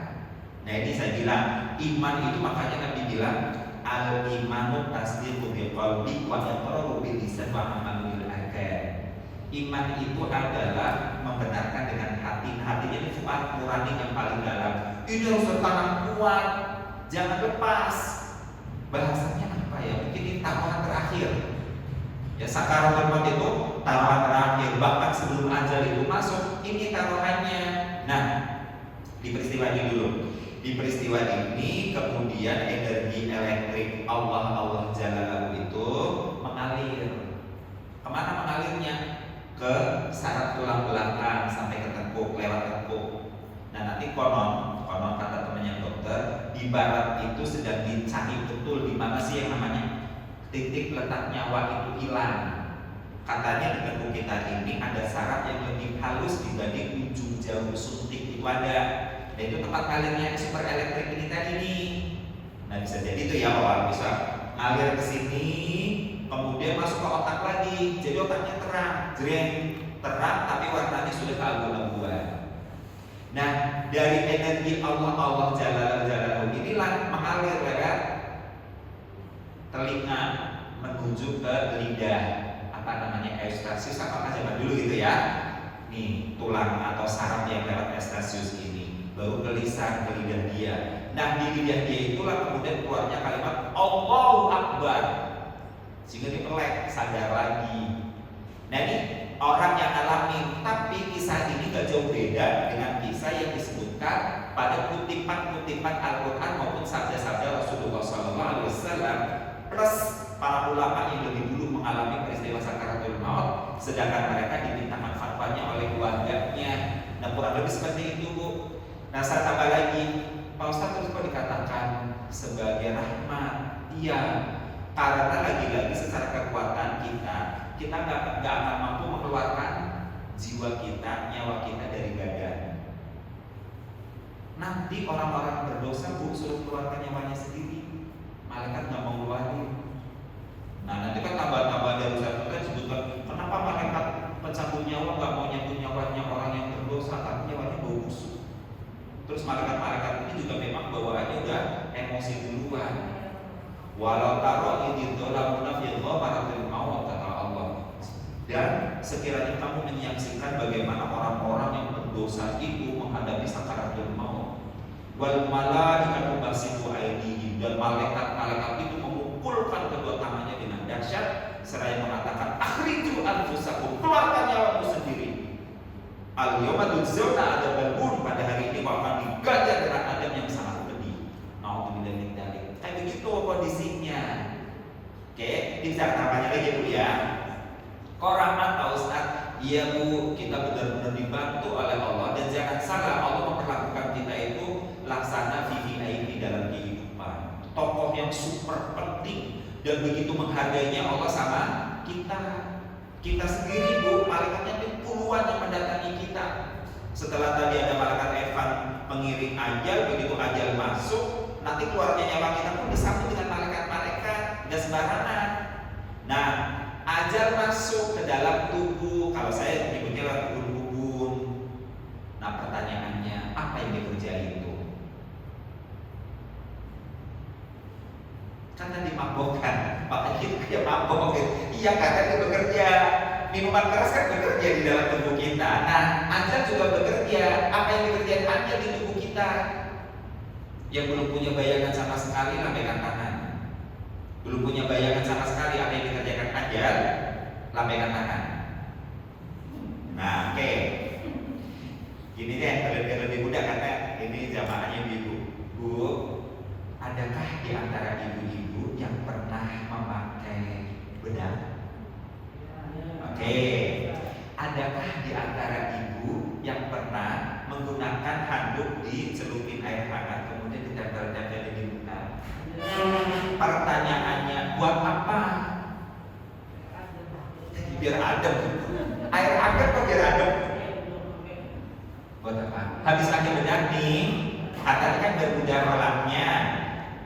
Nah ini saya bilang iman itu makanya Nabi bilang al imanu tasdiqu bil qalbi wa iqraru bil lisan wa amalu bil arkan. Iman itu adalah membenarkan dengan hati. Hatinya ini fuad nurani yang paling dalam. Ini harus bertanam kuat, jangan lepas. Bahasanya apa ya? Mungkin ini taruhan terakhir. Ya sakaratul maut itu taruhan terakhir. Bahkan sebelum ajal itu masuk, ini taruhannya. Nah, di peristiwa ini dulu. Di peristiwa ini kemudian energi elektrik Allah Jalla itu mengalir. Kemana mengalirnya? Ke saraf tulang belakang sampai ke tengkuk, lewat tengkuk. Nah nanti konon kata temannya dokter, di barat itu sedang dicari betul di mana sih yang namanya titik letak nyawa itu hilang. Katanya di tengkuk kita ini ada saraf yang lebih halus dibanding ujung jauh suntik itu ada. Dan itu tempat ngalirnya super elektrik ini tadi nih. Nah bisa jadi itu ya awal bisa ngalir ke sini, kemudian masuk ke otak lagi. Jadi otaknya terang tapi warnanya sudah keabu-abuan. Nah dari energi Allah Jalla inilah mengalir lewat telinga menuju ke lidah. Apa namanya eustasius apakah zaman dulu gitu ya. Nih tulang atau saraf yang lewat eustasius ini baru ke lisan, ke lidah dia. Nah di lidah dia itulah kemudian keluarnya kalimat Allahu Akbar, sehingga dia melek, sadar lagi. Nah ini orang yang alami. Tapi kisah ini gak jauh beda dengan kisah yang disebutkan pada kutipan-kutipan Al-Quran maupun sabda-sabda Rasulullah SAW plus para ulama yang lebih dulu mengalami peristiwa sakaratul maut, sedangkan mereka dimintakan fatwanya oleh keluarganya. Nah kurang lebih seperti itu Bu. Nah saya tambah lagi, Pak Ustadz terus kok dikatakan sebagai rahmat? Iya, karena lagi-lagi secara kekuatan kita nggak akan mampu mengeluarkan jiwa kita, nyawa kita dari badan. Nanti orang-orang berdosa Bu suruh keluarkan nyawanya sendiri, malaikat nggak mau keluarin. Nah nanti kan tambah-tambah dari Ustadz kan sebutkan kenapa malaikat pencabut nyawa nggak mau nyabut nyawanya orang yang berdosa, tapi nyawanya bau busuk. Terus malaikat-malaikat ini juga memang bawaannya udah emosi duluan. Walau taro idzolamuna fi ghamaratil maut kata Allah. Dan sekiranya kamu menyaksikan bagaimana orang-orang yang berdosa itu menghadapi sakaratul maut. Wal malaikatu basitu aydihim, dan malaikat-malaikat itu memukulkan kedua tangannya dengan dahsyat seraya mengatakan akhriju anfusakum, keluarkan nyawamu sendiri. Al-yawma tujzauna adzabal hun, pada hari ini kau akan diganjar dengan adab yang sangat pedih. Nauzubillah min dzalik. Kayak begitu kondisinya. Oke, bisa namanya lagi dulu ya. Kok rahmat Pak Ustaz? Iya Bu, kita benar-benar dibantu oleh Allah, dan jangan salah, Allah memperlakukan kita itu laksana VVIP dalam kehidupan. Tokoh yang super penting dan begitu menghargainya Allah sama kita. Kita sendiri Bu, malaikatnya itu puluhan yang mendatangi kita. Setelah tadi ada malaikat Evan mengiring ajal, begitu ajal masuk, nanti keluarnya nyawa kita pun disambut dengan malaikat-malaikat, nggak sembarangan. Nah, ajal masuk ke dalam tubuh, kalau saya menyebutnya ubun-ubun. Nah, pertanyaannya, apa yang dikerjain itu? Kan tadi mabokkan, Pak itu kayak mabok. Iya, karena dia bekerja. Minuman keras kan bekerja di dalam tubuh kita. Nah, ajal juga bekerja. Apa yang dikerjain ajal di tubuh kita? Yang belum punya bayangan sama sekali, lambaikan tangan. Belum punya bayangan sama sekali apa yang dikerjakan ajal, lambaikan tangan. Nah, oke. Gini deh, lebih mudah karena ini jamaahnya ibu. Bu, adakah di antara ibu-ibu yang pernah memakai bedak? Oke. Adakah di antara ibu yang pernah menggunakan handuk dicelupin air hangat kemudian ditempel-tempelin di muka? Pertanyaannya, buat apa? Biar adem. Air hangat kok biar adem? Buat apa? Habis pakai bedak nih, katanya kan biar mudah rolaknya,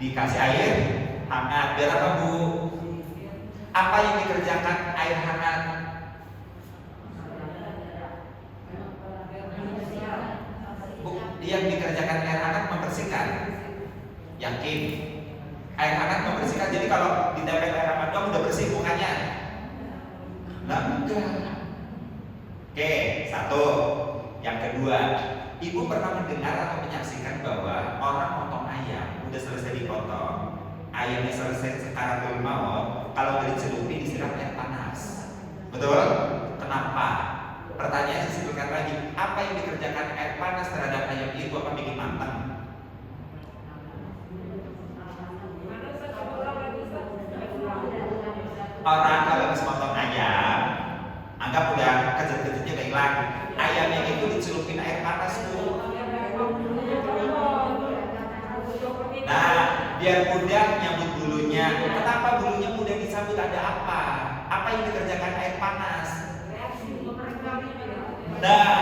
dikasih air hangat. Biar apa Bu? Apa yang dikerjakan air hangat? Bu, yang dikerjakan air hangat membersihkan. Yakin? Air hangat membersihkan, jadi kalau ditempel air hangat dong udah bersih mukanya? Nah, enggak. Oke, satu. Yang kedua, ibu pernah mendengar atau menyaksikan bahwa orang potong ayam udah selesai dipotong, ayamnya selesai sekaratul maut, kalau udah dicelupin disiram air panas. Betul? Kenapa? Pertanyaan saya simpulkan lagi, apa yang dikerjakan air panas terhadap ayam itu? Apa bikin matang? Orang kalau habis potong ayam, anggap udah kejet-kejetnya udah hilang, ayamnya itu dicelupin air panas Bu. Nah, biar mudah nyambut bulunya. Kenapa bulunya mudah disambut? Ada apa? Apa yang dikerjakan air panas? Nah,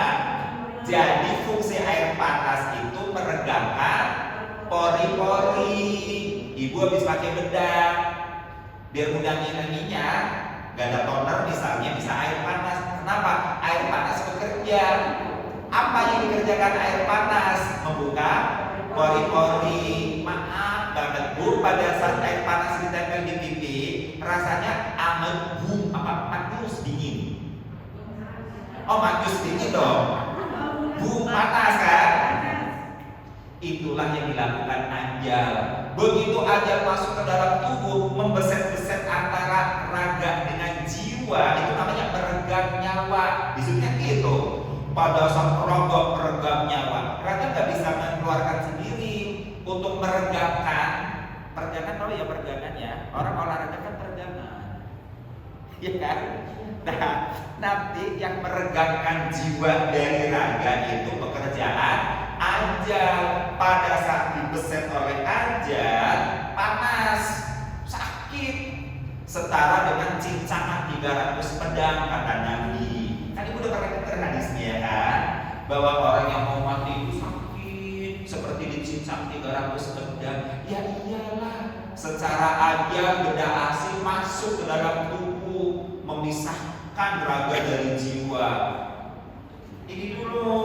jadi fungsi air panas itu meregangkan pori-pori. Ibu habis pakai bedak, biar mudah ngilanginya, gak ada toner misalnya, bisa air panas. Kenapa? Air panas bekerja. Apa yang dikerjakan air panas? Membuka pori-pori. Maaf banget Bu, pada saat air panas ditempel di pipi, rasanya anget, maknyus dingin. Oh, maknyus dingin dong. Panas kan? Itulah yang dilakukan ajal. Begitu ajal masuk ke dalam tubuh, membeset-beset antara raga dengan jiwa, itu namanya meregang nyawa. Disebutnya gitu. Pada saat rogok meregang nyawa, raga nggak bisa mengeluarkan sendiri untuk meregangkan. Peregangan tahu ya peregangannya? Orang olahraga kan peregangan, ya kan? Nah, nanti yang meregangkan jiwa dari raga itu pekerjaan ajal. Pada saat dibeset oleh ajal, panas, sakit, setara dengan cincangan 300 pedang kata Nabi. Kan ibu udah pernah dengar hadisnya ya kan, bahwa orang yang mau mati itu sakit seperti dicincang 300 pedang. Ya iyalah, secara ajal benda asing masuk ke dalam tubuh, memisahkan raga dari jiwa. Ini dulu.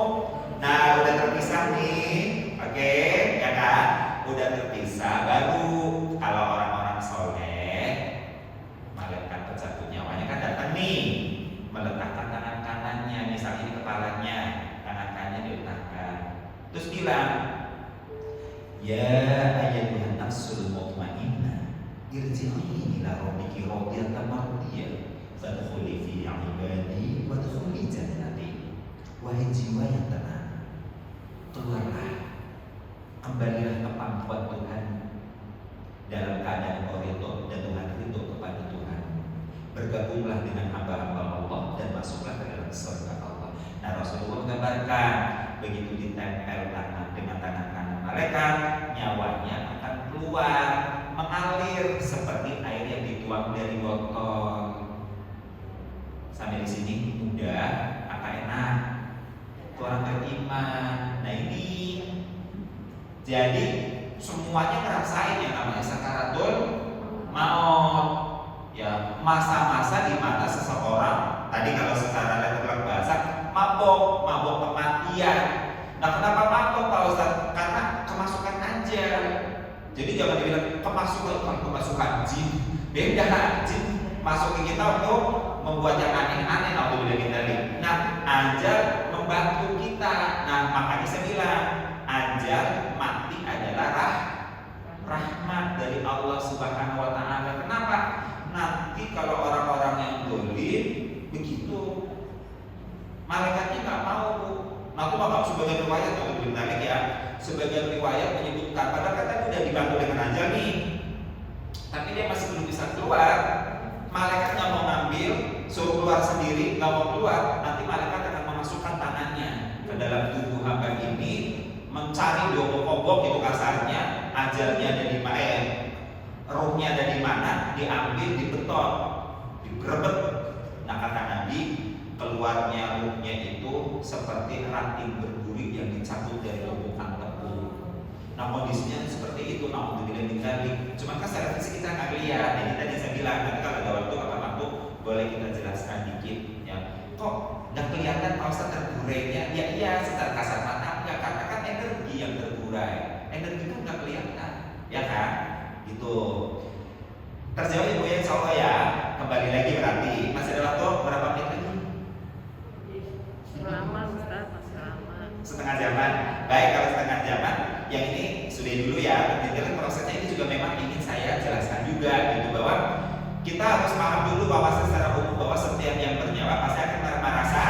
Nah, udah terpisah nih, oke, ya kan? Udah terpisah, baru kalau orang-orang soleh, malaikat pencabut nyawanya kan datang nih, meletakkan tangan kanannya, misalnya di kepalanya, tangan kanannya diletakkan, terus bilang, ya ayyatuhan nafsul mutmainnah, irji'i ila rabbiki radiyatan mardiyah, fadkhuli fi ibadi wadkhuli jannati. Wahai jiwa yang tenang. Keluarlah, kembalilah ke pangkuan Tuhan dalam keadaan kau ridho dan Tuhan ridho kepada Tuhan. Bergabunglah dengan hamba-hamba Allah dan masuklah ke dalam surga Allah. Nah, Rasulullah menggambarkan begitu ditempel tangan dengan tangan kanan malaikat, nyawanya akan keluar mengalir seperti air yang dituang dari botol. Sampai di sini udah apa enak? Orang beriman. Nah ini jadi semuanya ngerasain yang namanya sakaratul maut. Ya, masa-masa di mana seseorang tadi kalau secara letter bahasa mabok kematian. Nah kenapa mabok Pak Ustadz? Karena kemasukan aja. Jadi jangan dibilang kemasukan jin. Beda, jin masuk ke kita untuk membuat yang aneh-aneh. Nah, ajal membantu kita. Nah makanya saya bilang ajal mati adalah rahmat dari Allah Subhanahu wa Ta'ala. Kenapa? Nanti kalau orang-orang yang dolim begitu, malaikatnya nggak mau. Nah, aku bakal sebagian riwayat kalau dibalik ya, sebagian riwayat menyebutkan padahal katanya udah dibantu dengan ajal nih, tapi dia masih belum bisa keluar. Malaikatnya mau ngambil, suruh keluar sendiri, nggak mau keluar. Nanti malaikat akan memasukkan tangannya ke dalam tubuh hamba ini, mencari dobok-dobok itu kasarnya, ajalnya ada di mana, ruhnya ada di mana, diambil, dibeton, digerebek. Nah kata Nabi, keluarnya ruhnya itu seperti ranting berduri yang dicabut dari tumpukan tebu. Nah kondisinya seperti itu, naudzubillah min dzalik. Cuma kan secara fisik kita nggak lihat. Jadi tadi saya bilang, nanti kalau ada waktu boleh kita jelaskan dikit ya. Kok nggak kelihatan Pak Ustadz terburainya? Ya iya, secara kasar mata enggak, karena kan energi yang terburai. Energi kan nggak kelihatan, ya kan? Gitu. Terjawab Ibu ya, insya Allah ya. Kembali lagi berarti masih ada waktu berapa menit lagi?
Lama Ustaz, masih lama.
Setengah jaman. Baik, kalau setengah jaman, yang ini sudah dulu ya. Detail prosesnya ini juga memang ingin saya jelaskan juga, gitu bahwa kita harus paham dulu bahwa secara umum bahwa setiap yang bernyawa pasti akan merasa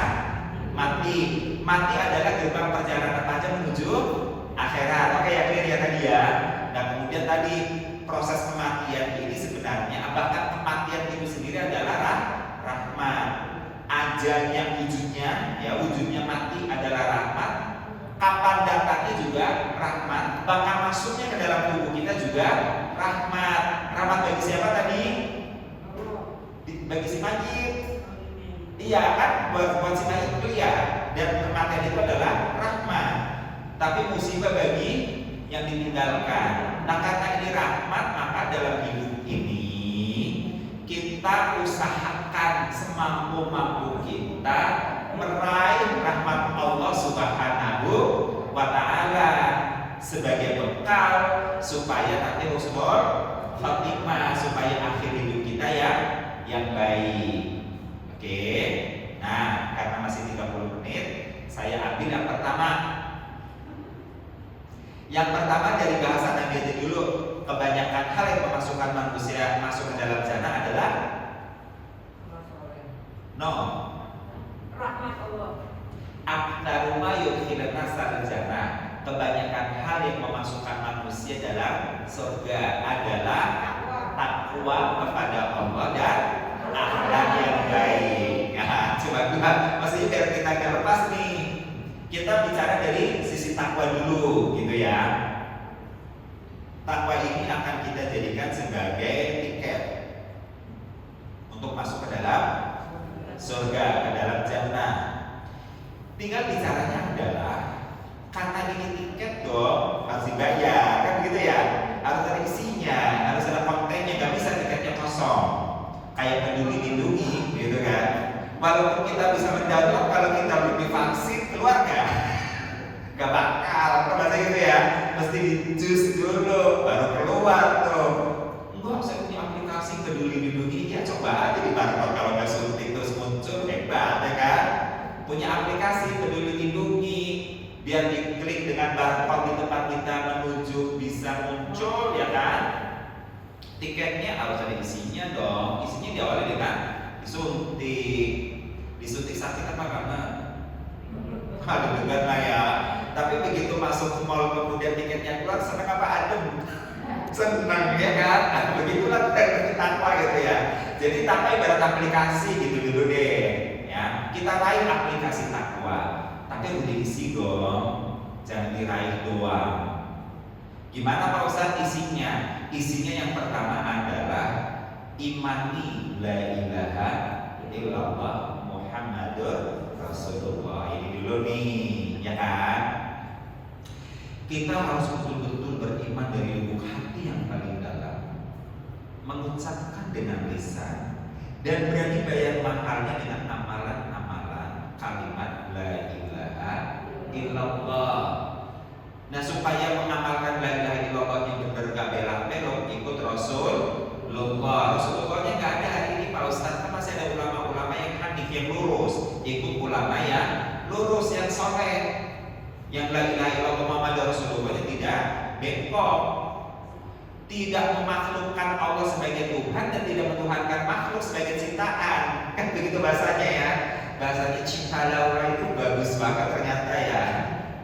mati. Mati adalah gerbang perjalanan panjang menuju akhirat. Oke ya, clear ya tadi ya. Nah kemudian tadi proses kematian ini sebenarnya apakah kematian itu sendiri adalah rahmat? Ajalnya wujudnya, ya wujudnya mati adalah rahmat. Kapan datangnya juga rahmat. Bahkan masuknya ke dalam tubuh kita juga rahmat. Rahmat bagi siapa tadi? Bagi si mayit. Iya kan, buat si mayit kuliah. Dan kematian itu adalah rahmat. Tapi musibah bagi yang ditinggalkan. Nah karena ini rahmat, maka dalam hidup ini kita usahakan semampu-mampu kita meraih rahmat Allah Subhanahu wa Ta'ala sebagai bekal supaya nanti husnul khatimah, supaya akhir hidup kita ya yang baik. Oke. Nah, karena masih 30 menit, saya ambil yang pertama. Yang pertama dari bahasa Nabi aja dulu. Kebanyakan hal yang memasukkan manusia masuk ke dalam jannah adalah
Rahmat Allah.
Aktaruma yudkhilun nasal jannah. Kebanyakan hal yang memasukkan manusia dalam surga adalah takwa kepada Allah dan akhlak yang baik. Nah, coba maksudnya biar kita gak lepas nih. Kita bicara dari sisi takwa dulu, gitu ya. Takwa ini akan kita jadikan sebagai tiket untuk masuk ke dalam surga, ke dalam jannah. Tinggal bicaranya adalah karena ini tiket dong harus dibayar, kan begitu ya? Harus ada isinya, harus ada kontennya, nggak bisa tiketnya kosong. Kayak Peduli Lindungi, gitu kan? Walaupun kita bisa mendownload, kalau kita belum divaksin keluar nggak? Gak bakal, apa gitu ya? Mesti di-jus dulu, baru keluar tuh. Enggak, saya punya aplikasi Peduli Lindungi, ya coba aja di barcode kalau nggak suntik terus muncul, hebat ya kan? Punya aplikasi Peduli Lindungi, biar diklik dengan barcode di tempat kita menuju bisa muncul, ya kan? Tiketnya harus ada isinya dong. Isinya diawali dengan disuntik sakit apa karena deg-degan lah ya. Tapi begitu masuk mall kemudian tiketnya keluar, seneng apa adem? Seneng ya kan? Nah, begitulah teknik takwa gitu ya. Jadi takwa ibarat aplikasi gitu dulu deh ya. Kita raih aplikasi takwa, tapi harus diisi dong, jangan diraih doang. Gimana Pak Ustadz isinya? Isinya yang pertama adalah imani la ilaha illallah Muhammadur Rasulullah. Ini dulu nih, ya kan? Kita harus betul-betul beriman dari lubuk hati yang paling dalam, mengucapkan dengan lisan, dan berani bayar mahalnya dengan amalan-amalan kalimat la ilaha illallah. Nah, supaya mengamalkan la ilaha illallah yang benar gak belak-belok, ikut Rasulullah. Rasulullahnya gak ada hari ini Pak Ustadz, kan masih ada ulama-ulama yang hadis yang lurus, ikut ulama yang lurus, yang soleh, yang la ilaha illallah Muhammad Rasulullah tidak bengkok, tidak memakhlukkan Allah sebagai Tuhan dan tidak menuhankan makhluk sebagai ciptaan. Kan begitu bahasanya ya. Bahasanya Cinta Laura itu bagus banget ternyata ya.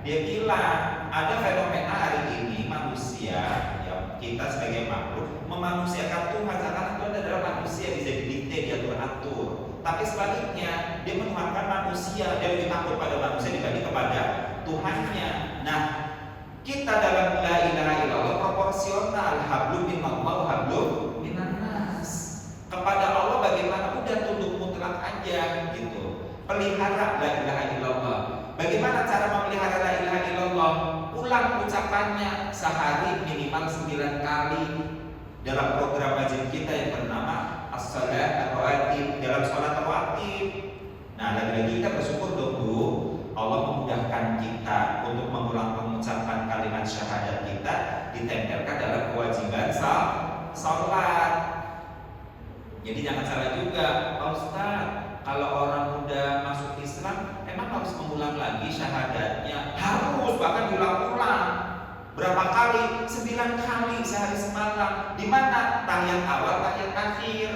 Dia bilang ada fenomena hari ini manusia, ya kita sebagai makhluk memanusiakan Tuhan, seakan Tuhan adalah manusia, bisa didikte, diatur-atur. Tapi sebaliknya dia menuhankan manusia, dia lebih takut pada manusia dibanding kepada Tuhannya. Nah, kita dalam la ilaha illallah proporsional, hablum minallah hablum minannas. Kepada Allah bagaimana? Udah tunduk mutlak aja gitu. Pelihara la ilaha illallah. Bagaimana cara memelihara la ilaha illallah? Ulang ucapannya sehari minimal 9 kali dalam program wajib kita yang bernama as-salat rawatib, dalam salat rawatib. Nah, lagi-lagi kita bersyukur dong Bu, Allah memudahkan kita untuk mengulang pengucapan kalimat syahadat kita ditempelkan dalam kewajiban salat. Jadi jangan salah juga, Pak Ustadz, kalau orang udah masuk Islam emang harus mengulang lagi syahadatnya? Harus, bahkan diulang-ulang. Berapa kali? 9 kali sehari semalam. Di mana? Tahiyat awal, tahiyat akhir.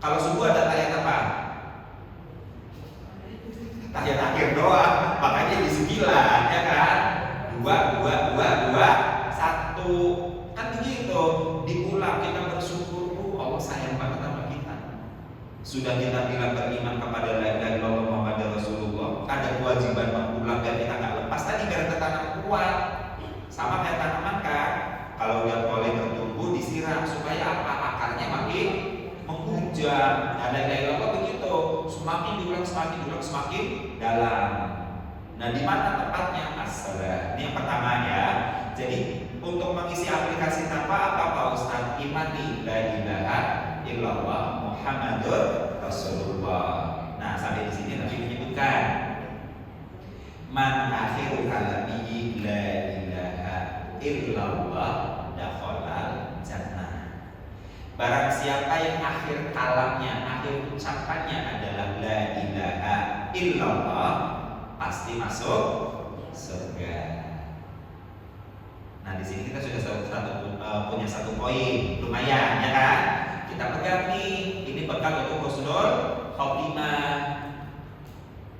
Kalau subuh ada tahiyat apa? Tahiyat akhir doang. Makanya di 9, ya kan? 2, 1. Kan begitu. Diulang, kita bersyukur, Allah sayang banget sama kita. Sudah kita bilang beriman kepada la ilaha illallah Muhammadur Rasulullah, ada kewajiban mengulang dan kita nggak lepas. Tadi biar tertanam kuat. Sama kayak tanaman kan, kalau udah mulai bertumbuh disiram supaya apa? Akarnya makin menghujam. Ada la ilaha illallah begitu, semakin diulang semakin dalam. Nah, di mana tempatnya? As-salat. Ini yang pertama ya. Jadi untuk mengisi aplikasi tanpa apa Pak Ustadz? Imani la ilaha illallah Muhammadur Rasulullah. Nah, sampai di sini Nabi menyebutkan man akhiru kalamihi la ilaha illallah dakhalal jannah. Barang siapa yang akhir kalamnya, akhir ucapannya adalah la ilaha illallah, pasti masuk surga. Nah, di sini kita sudah punya satu poin, lumayan ya kan? Kita pegang nih, ini bekal untuk husnul khotimah.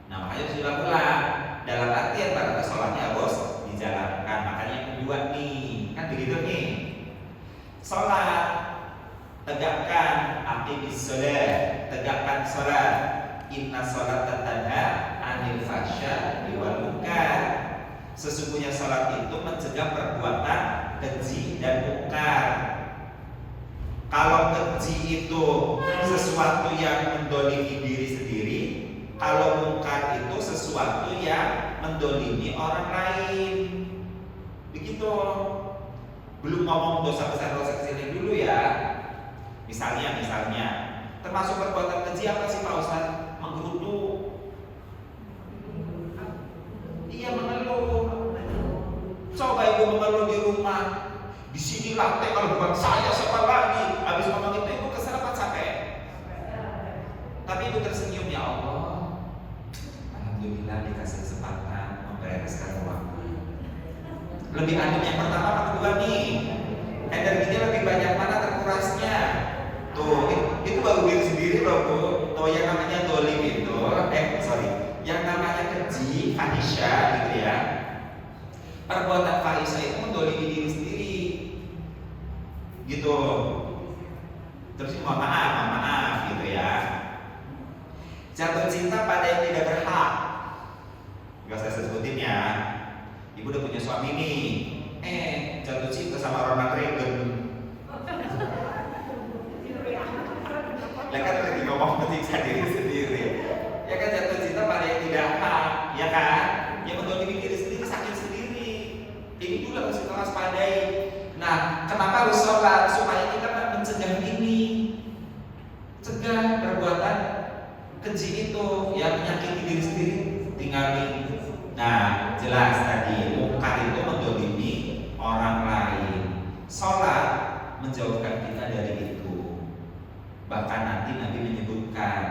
Nah, makanya sudah pulang. Dalam artian pada sholatnya harus dijalankan. Makanya yang kedua nih, kan begitu nih. Sholat, tegakkan aqimis sholat, tegakkan sholat. Inna sholat tanha anil fahsya wal munkar. Sesungguhnya sholat itu mencegah perbuatan keji dan mungkar. Kalau keji itu sesuatu yang mendolimi diri sendiri, kalau mungkar itu sesuatu yang mendolimi orang lain. Begitu. Belum ngomong dosa besar dosa kecil dulu ya. Misalnya, termasuk perbuatan keji apa sih Pak Ustadz? Menggerutu. Iya, mengeluh. Coba ibu mengeluh di rumah. Di sini lantai kalau bukan saya siapa lagi? Habis ngomong itu ibu kesel apa capek? Tapi ibu tersenyum, ya Allah. Alhamdulillah dikasih kesempatan membereskan ruangnya. Lebih adem yang pertama apa kedua nih? Energinya lebih banyak mana terkurasnya? Tuh, itu baru diri sendiri loh Bu. Tuh yang namanya dolim itu, yang namanya keji, fahisya gitu ya. Perbuatan fahisya itu mendolimi diri sendiri gitu. Terus mohon maaf gitu ya. Jatuh cinta pada yang tidak berhak. Gak saya sebutin ya. Ibu udah punya suami nih, jatuh cinta sama Ronald Reagan. Ya kan lagi ngomong ketika diri sendiri. Ya kan jatuh cinta pada yang tidak hak, ya kan? Yang mendolimi diri sendiri sakit sendiri. Ini juga harus kita waspadai. Nah, kenapa harus sholat? Supaya kita mencegah ini, cegah perbuatan keji itu yang menyakiti diri sendiri, tinggalin. Nah, jelas tadi mungkar itu mendolimi orang lain. Sholat menjauhkan kita dari itu. Bahkan nanti Nabi menyebutkan,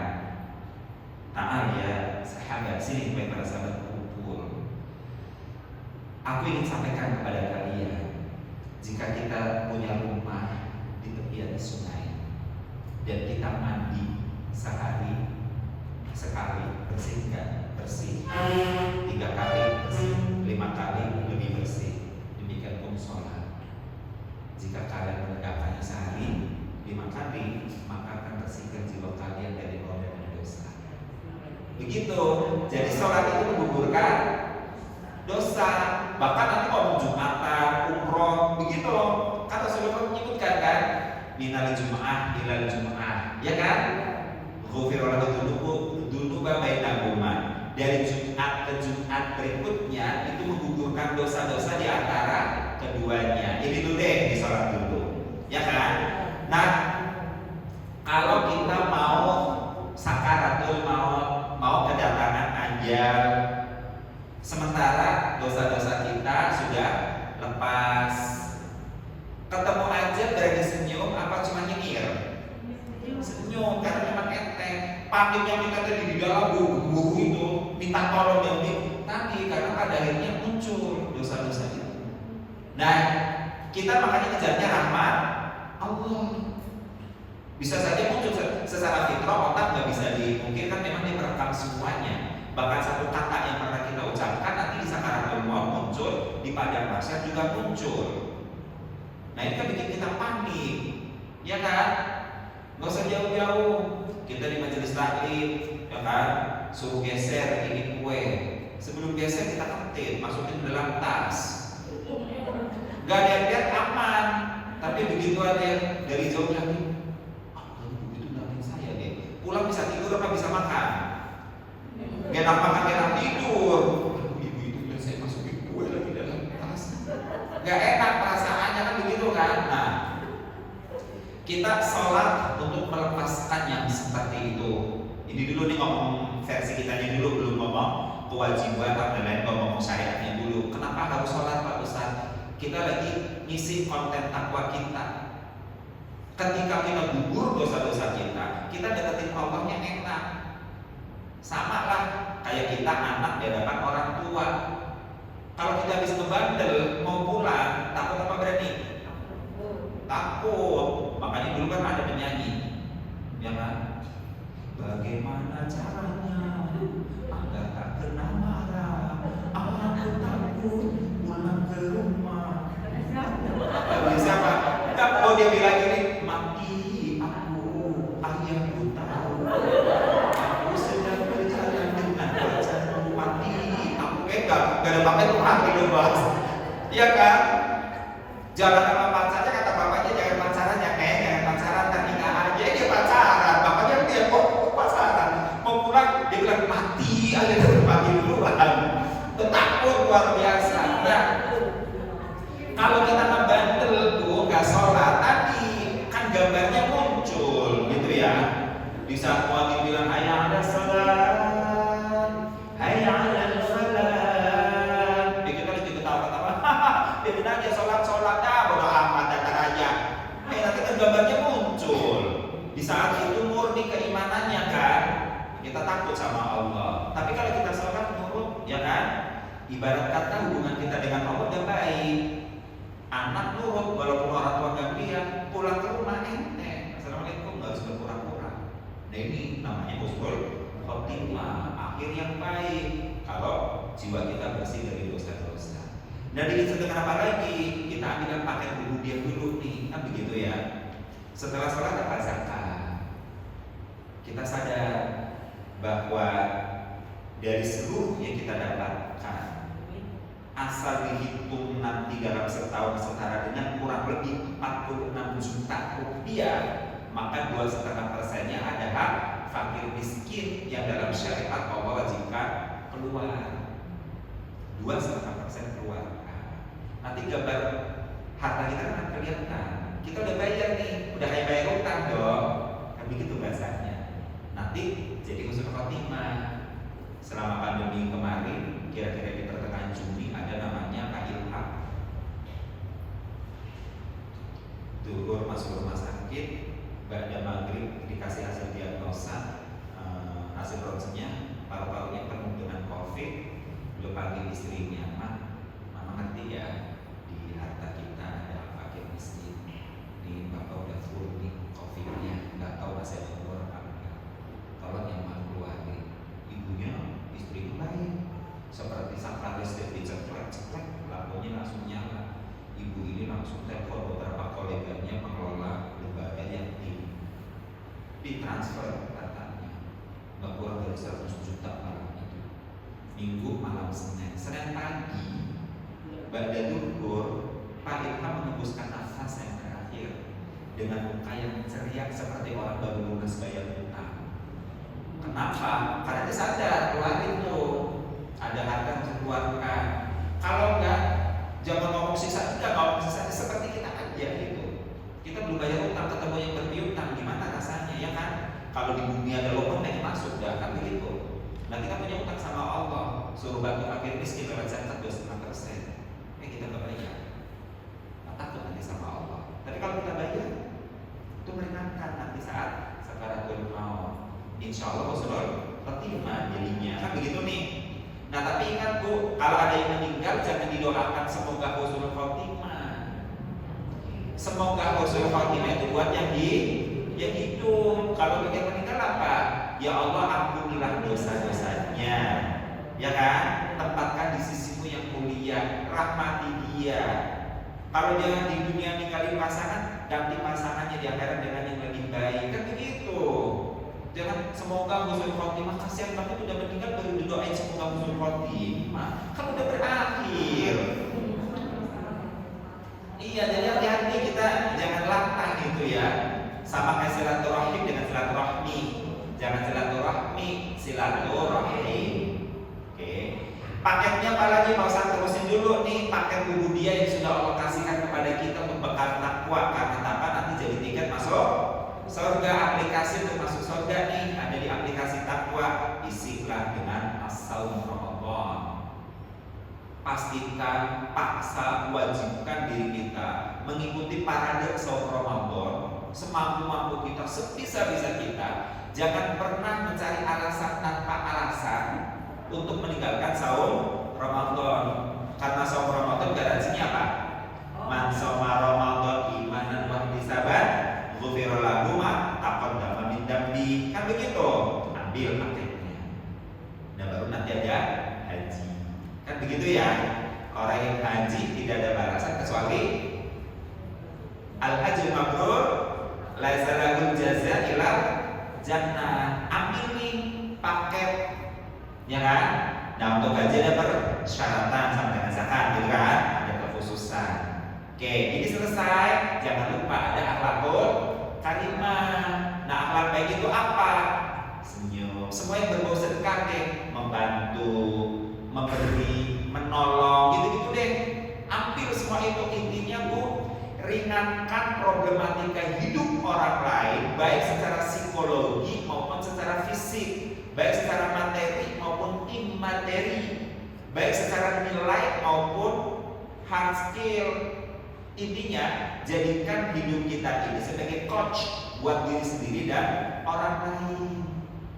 ta'al ya sahabat, sini para sahabat kumpul. Aku ingin sampaikan kepada kalian, jika kita punya rumah di tepian sungai dan kita mandi sehari sekali, bersih enggak? Bersih. 3 kali bersih, 5 kali lebih bersih. Demikian pun sholat. Jika kalian menegakkannya sehari 5 kali, maka akan bersihkan jiwa kalian dari noda dan dosa. Begitu. Jadi sholat itu menggugurkan dosa. Bahkan nanti mau Jumatan, umroh, begitu loh. Kan Rasulullah menyebutkan kan, minal Jum'ah ilal Jum'ah, ya kan? Ghufirallahu dzunuba bainahuma. Dari Jumat ke Jumat berikutnya itu menggugurkan dosa-dosa di antara keduanya. Ini dulu deh, di sholat dulu, ya kan? Nah, kalau kita mau sakaratul maut, mau kedatangan ajal, sementara dosa-dosa kita sudah lepas, ketemu ajal berani senyum apa cuma nyengir? Senyum, karena memang enteng. Pamitnya kita tadi di dalam guru itu minta tolong yang tadi, karena pada akhirnya muncul dosa-dosa itu. Nah, kita makanya kejarnya rahmat Allah. Bisa saja muncul secara fitrah, otak nggak bisa dimungkinkan, memang dia merekam semuanya. Bahkan satu kata yang pernah kita ucapkan nanti di sakaratul maut muncul, di padang mahsyar juga muncul. Nah, ini kan bikin kita panik, ya kan? Nggak usah jauh-jauh. Kita di majelis taklim, ya kan? Suruh geser ini kue. Sebelum geser kita ketik, masukin ke dalam tas. Gak ada yang lihat, aman. Tapi begitu ada dari jauh lagi, begitu nanti saya deh. Pulang bisa tidur apa bisa makan? Gak enak makan, gak enak tidur. Ibu itu bilang saya masukin kue lagi dalam tas. Gak enak perasaannya kan begitu kan? Nah, kita sholat untuk melepaskan yang seperti itu. Ini dulu nih ngomong versi kitanya dulu, belum ngomong kewajiban dan lain, ngomong syariatnya dulu. Kenapa harus sholat Pak Ustaz? Kita lagi ngisi konten takwa kita. Ketika kita gugur dosa-dosa kita deketin Allahnya enak. Sama lah kayak kita anak di hadapan orang tua. Kalau kita habis ngebandel mau pulang, takut apa berani? Takut. Makanya dulu kan ada penyanyi, ya kan? Bagaimana caranya agar tak kena marah? Aku takut pulang ke rumah. Siapa? Oh dia bilang gini, mati aku, ayahku tahu. Aku sedang berjalan dengan pacarku, mati aku. Gak ada pakai tuh mati loh bos. Iya kan? Jalan sama pacarnya, kata bapaknya jangan pacaran ya, jangan pacaran, dan nikah aja. Dia pacaran, bapaknya dia kok pacaran. Mau pulang dia bilang mati, ada mati duluan. Takut luar biasa. Nah, kalau kita ngebandel tuh nggak sholat tadi, kan gambarnya muncul, gitu ya. Di saat muadzin bilang hayya 'alas shalah, hayya 'alal falah, kita lagi ketawa-ketawa. Dia bilang dia sholat-sholatnya bodo amat, datar aja. Nanti kan gambarnya muncul. Di saat itu murni keimanannya kan, kita takut sama Allah. Tapi kalau kita sholat nurut, ya kan? Ibarat kata hubungan kita dengan Allah udah baik. Anak nurut walaupun orang tua gak lihat, pulang ke rumah enteng. Assalamualaikum, gak harus berpura-pura. Nah ini namanya husnul khotimah, akhir yang baik. Kalau jiwa kita bersih dari dosa-dosa. Nah, diikat dengan apa lagi? Kita ambilkan paket ubudiyah dulu nih, kan begitu ya. Setelah sholat dapat zakat. Kita sadar bahwa dari seluruh yang kita dapatkan, asal dihitung nanti dalam setahun setara dengan kurang lebih 46 juta rupiah, maka 2,5%-nya adalah fakir miskin yang dalam syariat Allah wajibkan keluar. 2,5% keluar. Nanti gambar harta kita kan kelihatan. Kita udah bayar nih, udah kayak bayar utang dong. Kan begitu bahasanya. Nanti jadi husnul khotimah. Selama pandemi kemarin, kira-kira di pertengahan Juni ada namanya Pak Ilham. Turun masuk rumah sakit, pada maghrib dikasih hasil diagnosa, hasil ronsennya paru-parunya penuh dengan COVID. Belum panggil istrinya, mama ngerti ya, di harta kita ada fakir miskin. Nih bapak udah full nih COVID-nya, nggak tahu masih ada keluar apa enggak. Tolong yang mau keluarin. Ibunya, istrinya baik, seperti saat listrik diceklek-ceklek, lampunya langsung nyala. Ibu ini langsung telepon beberapa koleganya pengelola lembaga yang ditransfer katanya, nggak kurang dari 100 juta malam itu. Minggu malam Senin pagi, pada duhur, Pak Ilham menembuskan nafas yang terakhir dengan muka yang ceria seperti orang baru lunas bayar utang. Kenapa? Karena dia sadar keluarin tuh ada harga yang dikeluarkan. Kalau enggak, jangan ngomong sisa, tidak ngomong sisa seperti kita aja gitu. Kita belum bayar utang, ketemu yang berpiutang, gimana rasanya ya kan? Kalau di bumi ada lubang yang masuk, dah kan begitu. Nah kita punya utang sama Allah, suruh bantu fakir miskin lewat zakat 2,5%. Kita nggak bayar, nah, takut nanti sama Allah. Tapi kalau kita bayar, itu meringankan nanti saat sakaratul maut. Insya Allah husnul khotimah jadinya, kan begitu nih. Nah tapi ingat Bu, kalau ada yang meninggal jangan didoakan semoga husnul khotimah. Semoga husnul khotimah itu buat yang hidup. Kalau yang meninggal apa? Ya Allah ampunilah dosa-dosanya, ya kan? Tempatkan di sisimu yang mulia, rahmati dia. Kalau dia di dunia ninggalin pasangan, ganti pasangannya di akhirat dengan yang lebih baik, kan begitu. Jangan semoga husnul khotimah, kasihan banget udah meninggal baru didoain semoga husnul khotimah, kan udah berakhir. Iya, jadi hati-hati kita jangan latah gitu ya. Sama kayak silaturahim dengan silaturahmi. Jangan silaturahmi, silaturahmi. Oke. Paketnya apa lagi? Mau saya terusin dulu nih, paket ubudiyah yang sudah Allah kasihkan kepada kita untuk bekal takwa. Karena takwa nanti jadi tiket masuk surga. Aplikasi untuk masuk surga nih ada di aplikasi takwa. Isilah dengan as-saum Ramadan. Pastikan, paksa, wajibkan diri kita mengikuti parade saum Ramadan semampu-mampu kita, sebisa-bisa kita. Jangan pernah mencari alasan tanpa alasan untuk meninggalkan saum Ramadan. Karena saum Ramadan garansinya apa? Man shoma Ramadan imanan wa ihtisaban ghufira lahu ma taqaddama min dambi. Kan begitu. Ambil paketnya. Nah baru nanti ada haji. Kan begitu ya. Orang yang haji tidak ada balasan kecuali al-hajjul mabrur laisa lahu jazaa illa jannah. Ambil nih paket, ya kan? Nah untuk haji ada persyaratan sama dengan zakat, gitu kan? Ada kekhususan. Oke, ini selesai. Jangan lupa ada akhlakul karimah. Nah akhlak baik itu apa? Senyum. Semua yang berbau sedekah deh, membantu, memberi, menolong, gitu-gitu deh. Ambil semua itu, intinya Bu, ringankan problematika hidup orang lain, baik secara psikologi maupun secara fisik, baik secara materi maupun immateri, baik secara nilai maupun hard skill. Intinya jadikan hidup kita ini sebagai coach buat diri sendiri dan orang lain.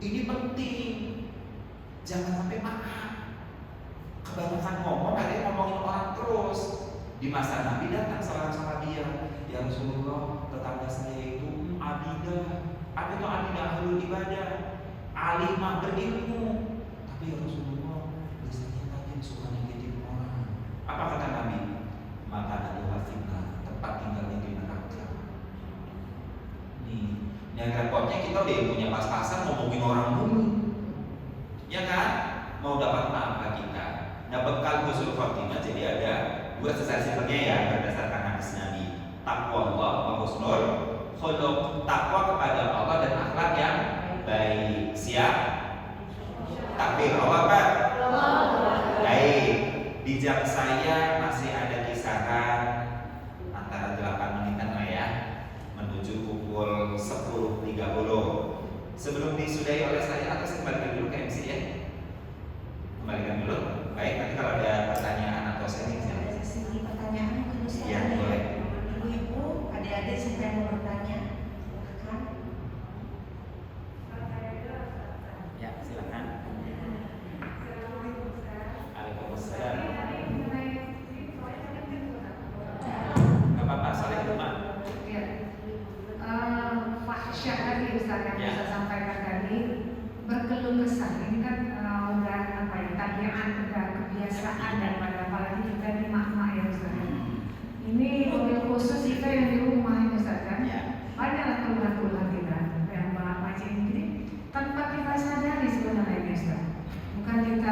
Ini penting. Jangan sampai maaf. Kebanyakan ngomong, ada yang ngomongin orang terus. Di masa Nabi datang seorang sahabiah, ya Rasulullah, tetangga saya itu abidah. Apa itu abidah? Ahlul ibadah, alimah, berilmu. Tapi ya Rasulullah, biasanya tadi repotnya kita udah punya pas-pasan ngomongin orang dulu, ya kan? Mau dapat apa kita? Nah, bekal husnul khotimah jadi ada dua sesat simpelnya ya berdasarkan hadis Nabi. Takwa Allah wa husnul khuluq. Takwa kepada Allah dan akhlak yang baik. Siap? Takbir. Allah Akbar. Baik. Di jam saya masih ada kisaran antara 8 menitan lah ya menuju pukul 10.30. Sebelum disudahi oleh saya, atau saya kembalikan dulu ke MC ya? Kembalikan dulu. Baik, nanti kalau ada pertanyaan atau sharing
Ada segi pertanyaan dulu saya.
Ya, boleh.
Ibu-ibu, adik-adik siapa yang mau bertanya? Silakan.
Ya, silakan. Waalaikumsalam. Gak apa-apa, saling rumah.
Fahsyah tadi Ustaz yang
Ya.
Ustaz sampaikan tadi, berkeluh kesah ini kan udah apa ya, tabiat, udah kebiasaan daripada apalagi kita di mak-mak ya Ustaz. Ini mobil khusus kita yang di rumah ini Ustaz kan,
Ya.
banyaklah keluhan-keluhan kita yang macam ini tanpa kita sadari sebenarnya ini Ustaz. Bukan kita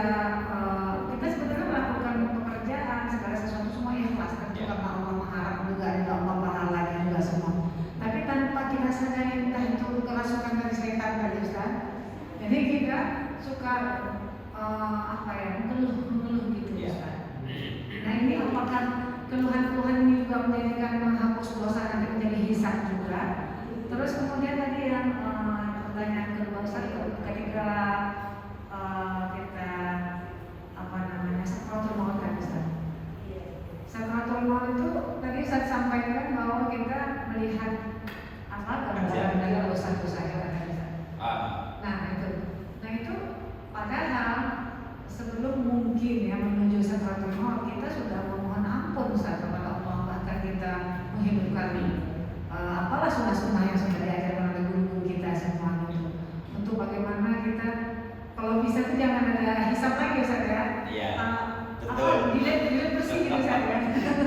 sebenarnya melakukan pekerjaan segala sesuatu semua ikhlas tentu
Ya.
karena Allah mengharap juga ada Allah pahalanya juga semua. Tapi tanpa kita sadari entah itu kerasukan dari setan tadi Ustaz. Jadi kita suka mengeluh gitu
Ya.
Ustaz. Nah ini apakah keluhan-keluhan ini juga menjadikan menghapus dosa nanti menjadi hisab juga? Terus kemudian tadi yang pertanyaan kedua Ustaz, ketika kita sakratul maut kan Ustaz. Sakratul maut itu tadi Ustaz sampaikan bahwa kita melihat gambaran dari dosa-dosa kita kan Ustaz. Nah itu padahal sebelum mungkin ya menuju sakratul maut kita sudah memohon ampun Ustaz kepada Allah, bahkan kita menghidupkan apalah sunnah-sunnah yang sudah diajarkan oleh guru kita semua itu untuk bagaimana kita kalau bisa tuh jangan ada hisab lagi Ustaz ya.
Iya.
Betul. Dilihat bersih gitu Ustaz ya.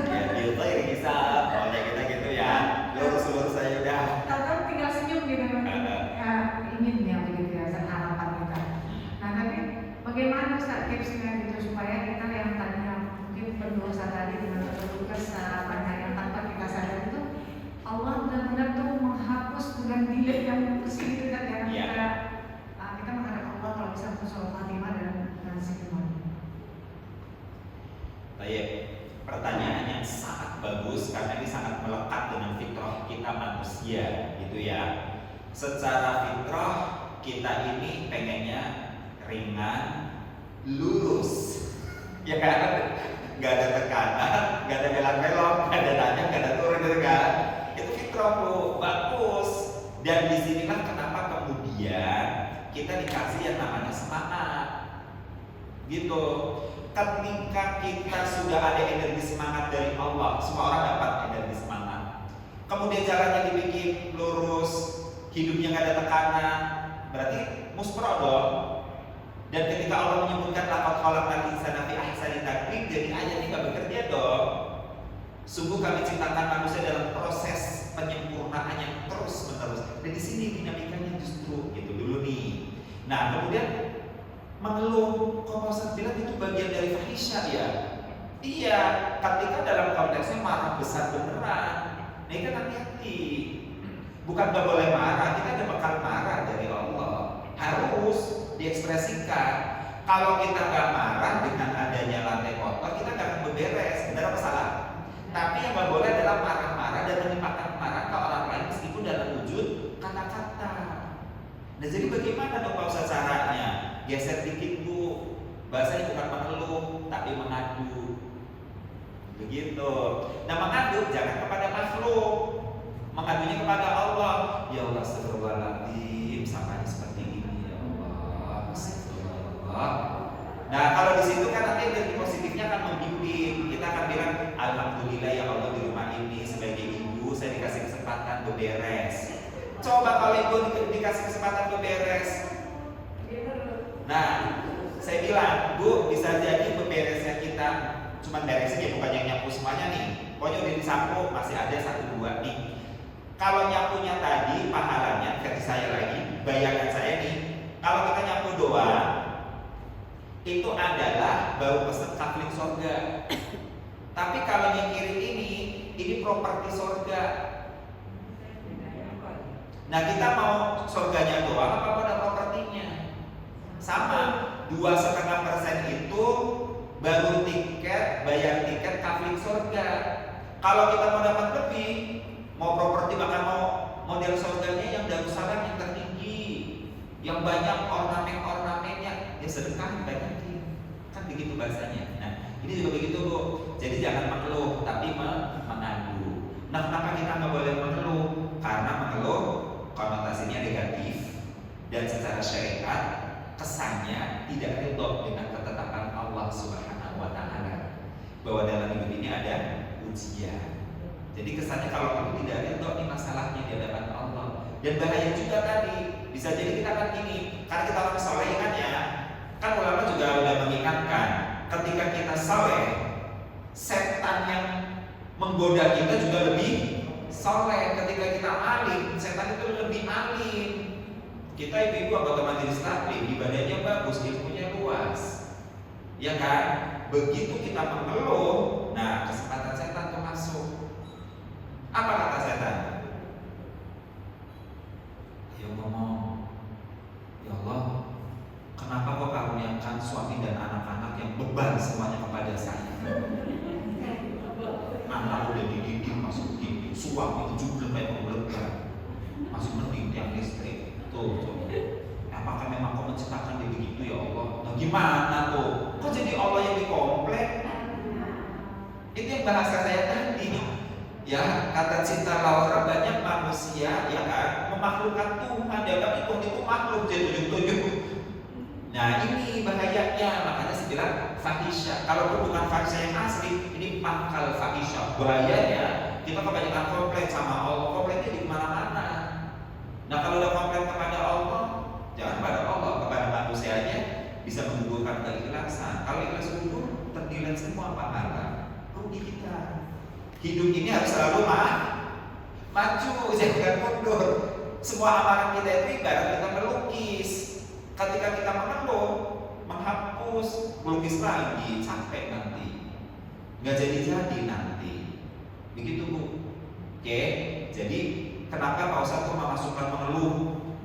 Ya, itu yang bisa. Pokoknya kita gitu ya. Lurus-lurus saya udah.
Atau tinggal senyum gitu ya, ingin ya begitu ya Ustaz, harapan kita. Nah tapi bagaimana Ustaz tipsnya gitu supaya kita yang tadinya mungkin berdosa tadi dengan berkeluh kesah banyak yang tanpa kita sadar itu Allah benar-benar tuh menghapus dengan dilihat yang bersih gitu kan ya.
Iya.
Kita menghadap Allah kalau bisa husnul khatimah dan senyuman.
Baik, pertanyaan yang sangat bagus karena ini sangat melekat dengan fitrah kita manusia, gitu ya. Secara fitrah kita ini pengennya ringan, lurus, ya kan? Gak ada tekanan, gak ada belok-belok, gak ada nanya, gak ada turun, gitu kan? Itu fitrah bro, bagus. Dan disinilah kenapa kemudian kita dikasih yang namanya semangat, gitu. Ketika kita sudah ada energi semangat dari Allah, semua orang dapat energi semangat. Kemudian jalannya dibikin lurus, hidupnya nggak ada tekanan, berarti muspro dong. Dan ketika Allah menyebutkan laqad khalaqnal insana fi ahsani taqwim, jadi ayat ini nggak bekerja dong. Sungguh kami ciptakan manusia dalam proses penyempurnaan yang terus menerus. Dan di sini dinamikanya justru gitu dulu nih. Nah kemudian mengeluh, kok Pak Ustadz bilang itu bagian dari fahisyah ya? Iya, ketika dalam konteksnya marah besar beneran. Nah ini kan hati-hati. Bukan gak boleh marah, kita ada bekal marah dari Allah. Harus diekspresikan. Kalau kita gak marah dengan adanya lantai kotor, kita gak akan beberes. Benar apa salah? Tapi yang gak boleh adalah marah-marah dan menimpakan marah ke orang lain meskipun dalam wujud kata-kata. Nah jadi bagaimana dong Pak Ustadz caranya? Geser dikit bu, bahasanya bukan mengeluh tapi mengadu, begitu. Nah mengadu jangan kepada makhluk, mengadunya kepada Allah. Ya Allah, astagfirullahaladzim, sampai seperti ini ya Allah, astagfirullah. Nah kalau di situ kan nanti energi positifnya akan membimbing. Kita akan bilang alhamdulillah ya Allah di rumah ini sebagai ibu saya dikasih kesempatan beberes. Coba kalau ibu dikasih kesempatan beberes. Nah, saya bilang, Bu, bisa jadi beberesnya kita cuma beresin ya, bukan yang nyapu semuanya nih. Pokoknya udah disapu, masih ada 1-2 nih. Kalau nyapunya tadi pahalanya, versi saya lagi, bayangan saya nih, kalau kita nyapu doang, itu adalah baru pesen kafling surga. Tapi kalau nyikirin ini properti surga. Nah kita mau surganya doang apa pada propertinya? Sama, 2,5% itu baru tiket, bayar tiket kafling surga. Kalau kita mau dapat lebih, mau properti bahkan mau model surganya yang darussalam yang tertinggi, yang banyak ornamen-ornamennya, ya sedekah banyakin, kan begitu bahasanya. Nah ini juga begitu Bu. Jadi jangan mengeluh, tapi mengadu. Nah kenapa kita nggak boleh mengeluh? Karena mengeluh konotasinya negatif dan secara syariat kesannya tidak ridho dengan ketetapan Allah Subhanahu wa Ta'ala, bahwa dalam hidup ini ada ujian. Jadi kesannya kalau kamu tidak ridho ini masalahnya di hadapan Allah. Dan bahaya juga tadi, bisa jadi kita kan gini, karena kita orang soleh kan ya, kan ulama juga udah mengingatkan, ketika kita soleh, setan yang menggoda kita juga lebih soleh. Ketika kita alim, setan itu lebih alim. Kita ibu-ibu anggota majelis taklim, ibadahnya bagus, ilmunya luas, ya kan? Begitu kita mengeluh, nah kesempatan setan tuh masuk. Apa kata setan? Ayo ngomong, ya Allah, kenapa kau karuniakan suami dan anak-anak yang beban semuanya kepada saya? Anak udah dididik masuk gini, suami itu juga kayak membelegar, masih mending yang listrik. Tuh, apakah memang kau menciptakan dia begitu ya Allah? Nah gimana tuh? Kok jadi Allah yang dikomplain? Itu yang bahasa saya tadi. Ya, kata cinta Laura, banyak manusia ya kan memakhlukkan Tuhan, dianggap itu makhluk jadi tujuh. Nah ini bahayanya, makanya saya bilang fahisha. Kalau bukan fahisha yang asli, ini pangkal fahisha. Bahayanya kita kebanyakan komplain sama Allah, komplainnya di mana-mana. Nah kalau udah komplain kepada Allah, jangan pada Allah, kepada manusianya, bisa menggugurkan keikhlasan. Kalau ikhlas gugur, ternilai semua pahala. Rugi kita. Hidup ini harus selalu maju, jangan mundur. Semua amalan kita itu ibarat kita melukis. Ketika kita mengeluh, menghapus, melukis lagi, capek nanti, nggak jadi nanti. Begitu Bu. Oke, jadi kenapa Pak Ustadz memasukkan mengeluh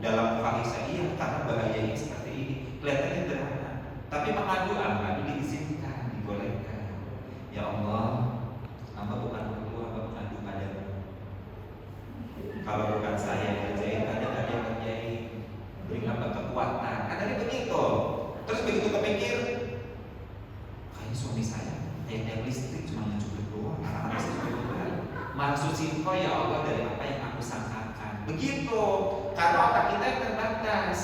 dalam fahisha? Iya, karena bahayanya seperti ini. Kelihatannya sederhana, tapi mengadu diizinkan, dibolehkan. Ya Allah, hamba bukan mengeluh, hamba mengadu padamu. Kalau bukan saya yang kerjain, ada yang kerjain. Beri hamba kekuatan. Kan tadi begitu. Terus begitu kepikir, kayaknya suami saya kayak listrik cuma nyucuk doang. Anak-anak saya juga maksud simpel ya Allah dari apa yang aku sangkakan. Begitu. Karena otak kita yang terbatas.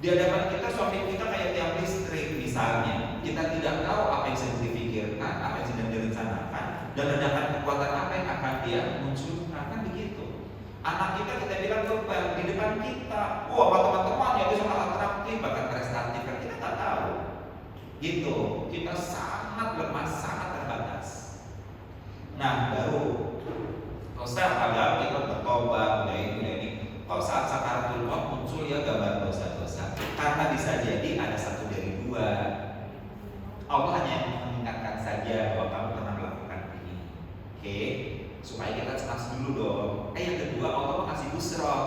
Di hadapan kita suami kita kayak tiang listrik misalnya. Kita tidak tahu apa yang sedang dipikirkan, apa yang sedang direncanakan, dan ledakan kekuatan apa yang akan dia munculkan. Kan begitu. Anak kita bilang beban di depan kita. Wah, teman-teman ya dia sangat atraktif, bahkan prestatif, kan kita nggak tahu. Gitu. Kita sangat lemah, sangat terbatas. Nah, baru Ustaz, padahal kita bertobat, udah ini. Kok saat sakaratul maut muncul ya gambar dosa-dosa? Karena bisa jadi ada satu dari dua. Allah hanya mengingatkan saja bahwa kamu pernah melakukan ini. Oke, supaya kita cemas dulu dong. Yang kedua, Allah mengasih busro,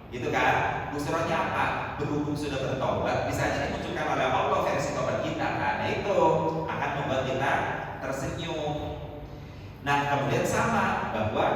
gitu kan? Busronya apa? Berhubung sudah bertobat, bisa jadi dimunculkan oleh Allah versi tobat kita. Nah itu akan membuat kita tersenyum. Nah kemudian sama, bahwa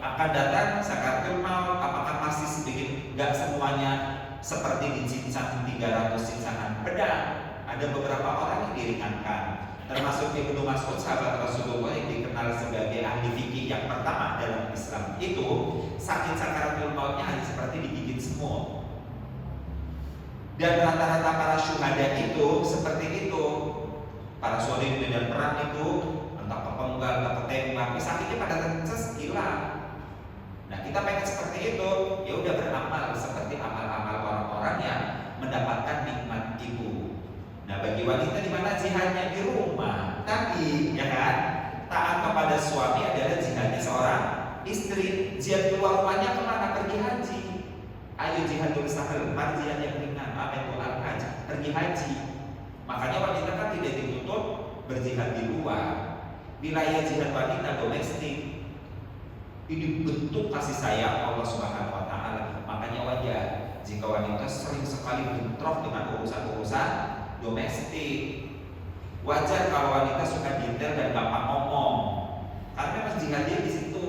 akan datang sakaratul maut. Apakah masih sedikit? Gak semuanya seperti dicincang 300 cincangan pedang. Ada beberapa orang yang diringankan, termasuk Ibnu Mas'ud, sahabat Rasulullah yang dikenal sebagai ahli fikih yang pertama dalam Islam itu, sakit sakaratul mautnya hanya seperti digigit semut. Dan rata-rata para syuhada itu seperti itu. Para syuhada di medan perang itu entah kepenggal, entah ketembak, sakitnya pada terces hilang. Nah kita pengen seperti itu, ya udah beramal seperti amal-amal orang-orang yang mendapatkan nikmat ibu. Nah bagi wanita di mana jihadnya di rumah tadi, ya kan? Taat kepada suami adalah jihadnya seorang istri jihad keluar rumahnya kemana? Pergi haji. Ayo jihadul sahal, marjian yang ringan, apa itu al-hajj, pergi haji. Makanya wanita kan tidak dituntut berjihad di luar. Wilayah jihad wanita domestik ini bentuk kasih sayang Allah Subhanahu wa taala. Makanya wajar jika wanita sering sekali bentrok dengan urusan-urusan domestik. Wajar kalau wanita suka detail dan gampang ngomong. Karena memang jihadnya di situ.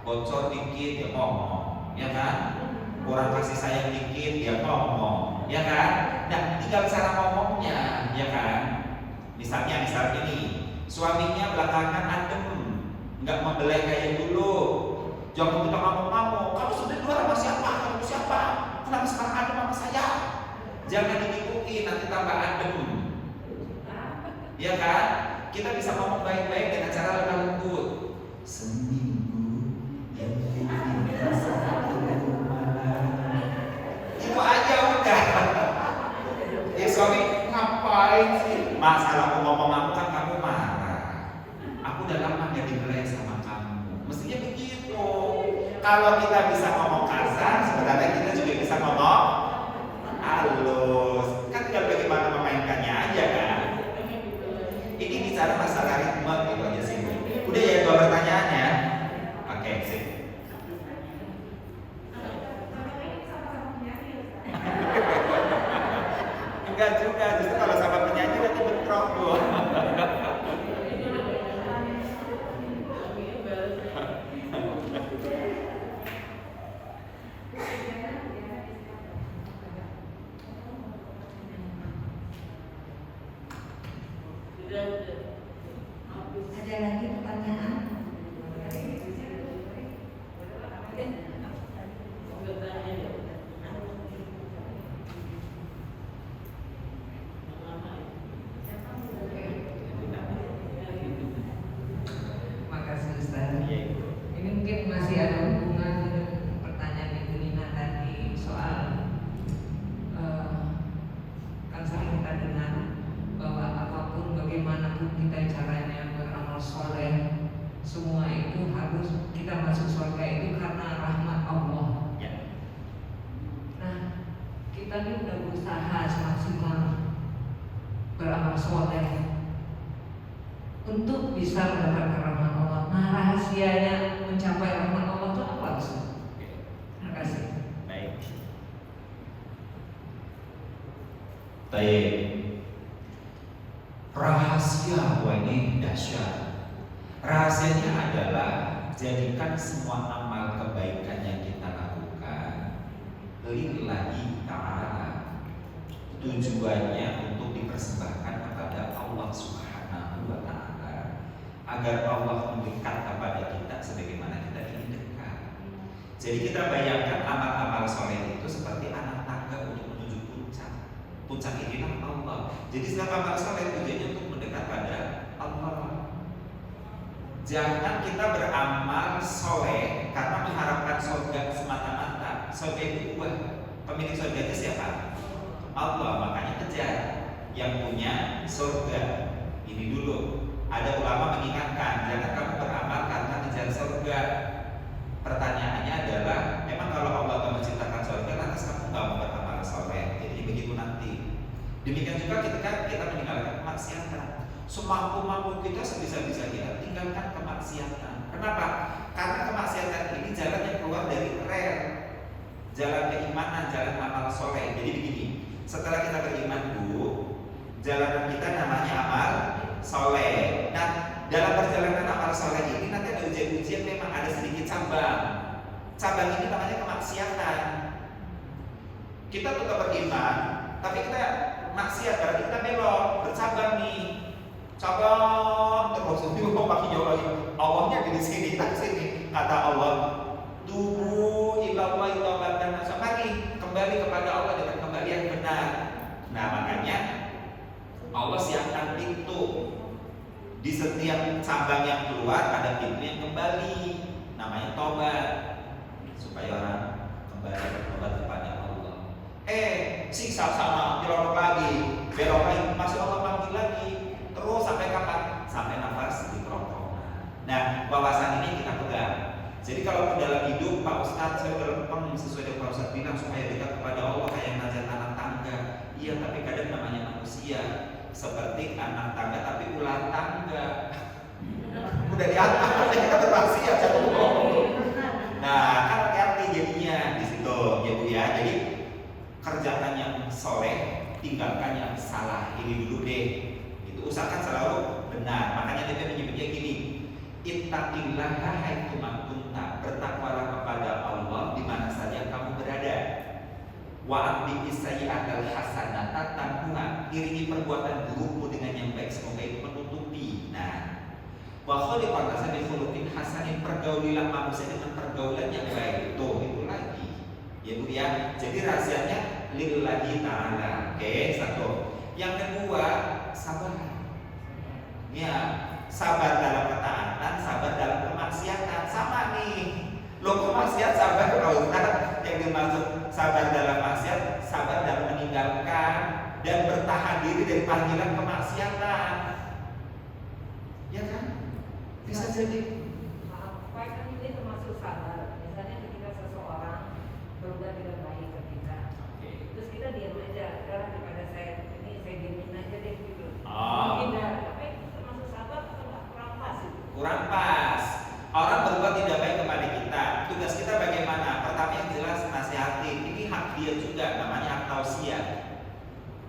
Bocor dikit ya ngomong, ya kan? Kurang kasih sayang dikit ya ngomong, ya kan? Nah, tinggal cara ngomongnya, ya kan? Misalnya ini, suaminya belakangan adem, nggak membelai kayak dulu. Jangan kita ngamuk-ngamuk. Kamu sudah di luar sama siapa? Kamu siapa? Kenapa sekarang adem sama saya? Jangan diikuti, nanti tambah adem. Ya kan? Kita bisa ngomong baik-baik dengan cara lemah lembut. Seminggu yang diinginkan satu malam. Itu aja udah. Ya suami ngapain sih? Masalah aku ngomong kamu kan kamu marah. Aku udah lama gak dibelai sama kamu. Mestinya begitu. Kalau kita bisa ngomong kasar, sebenarnya kita juga bisa ngomong halus. Kan tinggal bagaimana memainkannya aja kan. Ini bicara masalah ritme gitu aja sih. Udah ya 2 pertanyaan ya. Oke, sip. Enggak juga, justru kalau sama penyanyi nanti bentrok tuh.
Ada lagi pertanyaan?
Makasih Ustaz. Ini mungkin masih ada hubungan dengan pertanyaan Ibu Nina tadi soal kan sering kita dengar bahwa apapun bagaimanapun kita caranya beramal soleh, semua itu harus kita masuk surga itu karena rahmat Allah.
Ya.
Nah, kita ini udah berusaha semaksimal beramal soleh untuk bisa mendapatkan rahmat Allah. Nah, rahasianya mencapai rahmat Allah itu apa Ustaz? Terima kasih.
Baik. Baik. Rahasia wah ini dahsyat. Rahasianya adalah jadikan semua amal kebaikan yang kita lakukan lillahi ta'ala. Tujuannya untuk dipersembahkan kepada Allah Subhanahu wa ta'ala, agar Allah mendekat kepada kita sebagaimana kita ingin dekat. Jadi kita bayangkan amal-amal soleh itu seperti anak tangga untuk menuju puncak. Puncak inilah Allah. Jadi setiap amal soleh tujuannya untuk mendekat pada Allah. Jangan kita beramal soleh karena mengharapkan surga semata-mata. Surga itu buah. Pemilik surga itu siapa? Allah. Makanya kejar yang punya surga. Ini dulu. Ada ulama mengingatkan, jangan kamu beramal karena kejar surga. Pertanyaannya adalah, memang kalau Allah tidak menciptakan surga, lantas kamu nggak mau beramal soleh? Jadi begitu nanti. Demikian juga ketika kita meninggalkan kemaksiatan. Semampu-mampu kita sebisa-bisa kita tinggalkan kemaksiatan. Kenapa? Karena kemaksiatan ini jalan yang keluar dari rel, jalan keimanan, jalan amal soleh. Jadi begini, setelah kita beriman dulu, jalanan kita namanya amal soleh. Nah, dalam perjalanan amal soleh ini nanti ada ujian-ujian, memang ada sedikit cabang. Cabang ini namanya kemaksiatan. Kita tetap beriman, tapi kita maksiat, berarti kita belok, bercabang nih. Cabang terus, ini kok makin jauh lagi. Allahnya di sini, tak sini. Kata Allah, tubu ilallahi taubatan nasuha. Mari kembali kepada Allah dengan kembali yang benar. Nah, makanya Allah siapkan pintu. Di setiap cabang yang keluar ada pintu yang kembali, namanya tobat, supaya orang kembali bertobat kepada Allah. Siksa sama, belok lagi, belok lagi, masih Allah panggil lagi. Terus sampai kapan? Sampai nafas di kerongkongan. Nah, wawasan ini kita pegang. Jadi kalau dalam hidup Pak Ustadz saya udah lempeng sesuai dengan Pak Ustadz bilang supaya dekat kepada Allah kayak ngajak anak tangga. Iya, tapi kadang namanya manusia seperti anak tangga tapi ular tangga. Udah di atas kita bermaksiat satu. Nah, kan hati jadinya di situ ya Bu ya. Jadi kerjakan yang soleh, tinggalkan yang salah. Ini dulu deh. Itu usahakan selalu benar. Makanya dia menyebutnya gini, ittaqillaha haitsu ma kunta, bertakwalah kepada Allah di mana saja kamu berada. Wa aqbi sayyi'atal hasanata tamhuha, iringi perbuatan burukmu dengan yang baik, semoga itu menutupi. Nah, wa khaliqan nasa bi khuluqin hasanin, pergaulilah manusia dengan pergaulan yang baik. Tuh, itu lagi. Ya Bu ya. Jadi rahasianya lillahi ta'ala. Oke, satu. Yang kedua, sabar. Ya, sabar dalam ketaatan, sabar dalam kemaksiatan. Sama nih. Lo kemaksiat sabar kalau Ustaz, yang dimaksud sabar dalam maksiat, sabar dalam meninggalkan dan bertahan diri dari panggilan kemaksiatan. Ya kan? Bisa jadi.
Apa kan ini termasuk sabar. Misalnya ketika seseorang berbuat tidak baik ke kita, terus kita diam aja. Sekarang daripada saya diemin aja deh gitu. Menghindar. Apa itu termasuk sabar atau enggak? Kurang pas itu.
Kurang pas. Orang berbuat tidak baik kepada kita. Tugas kita bagaimana? Pertama yang jelas nasihati. Ini hak dia juga, namanya hak tausiah.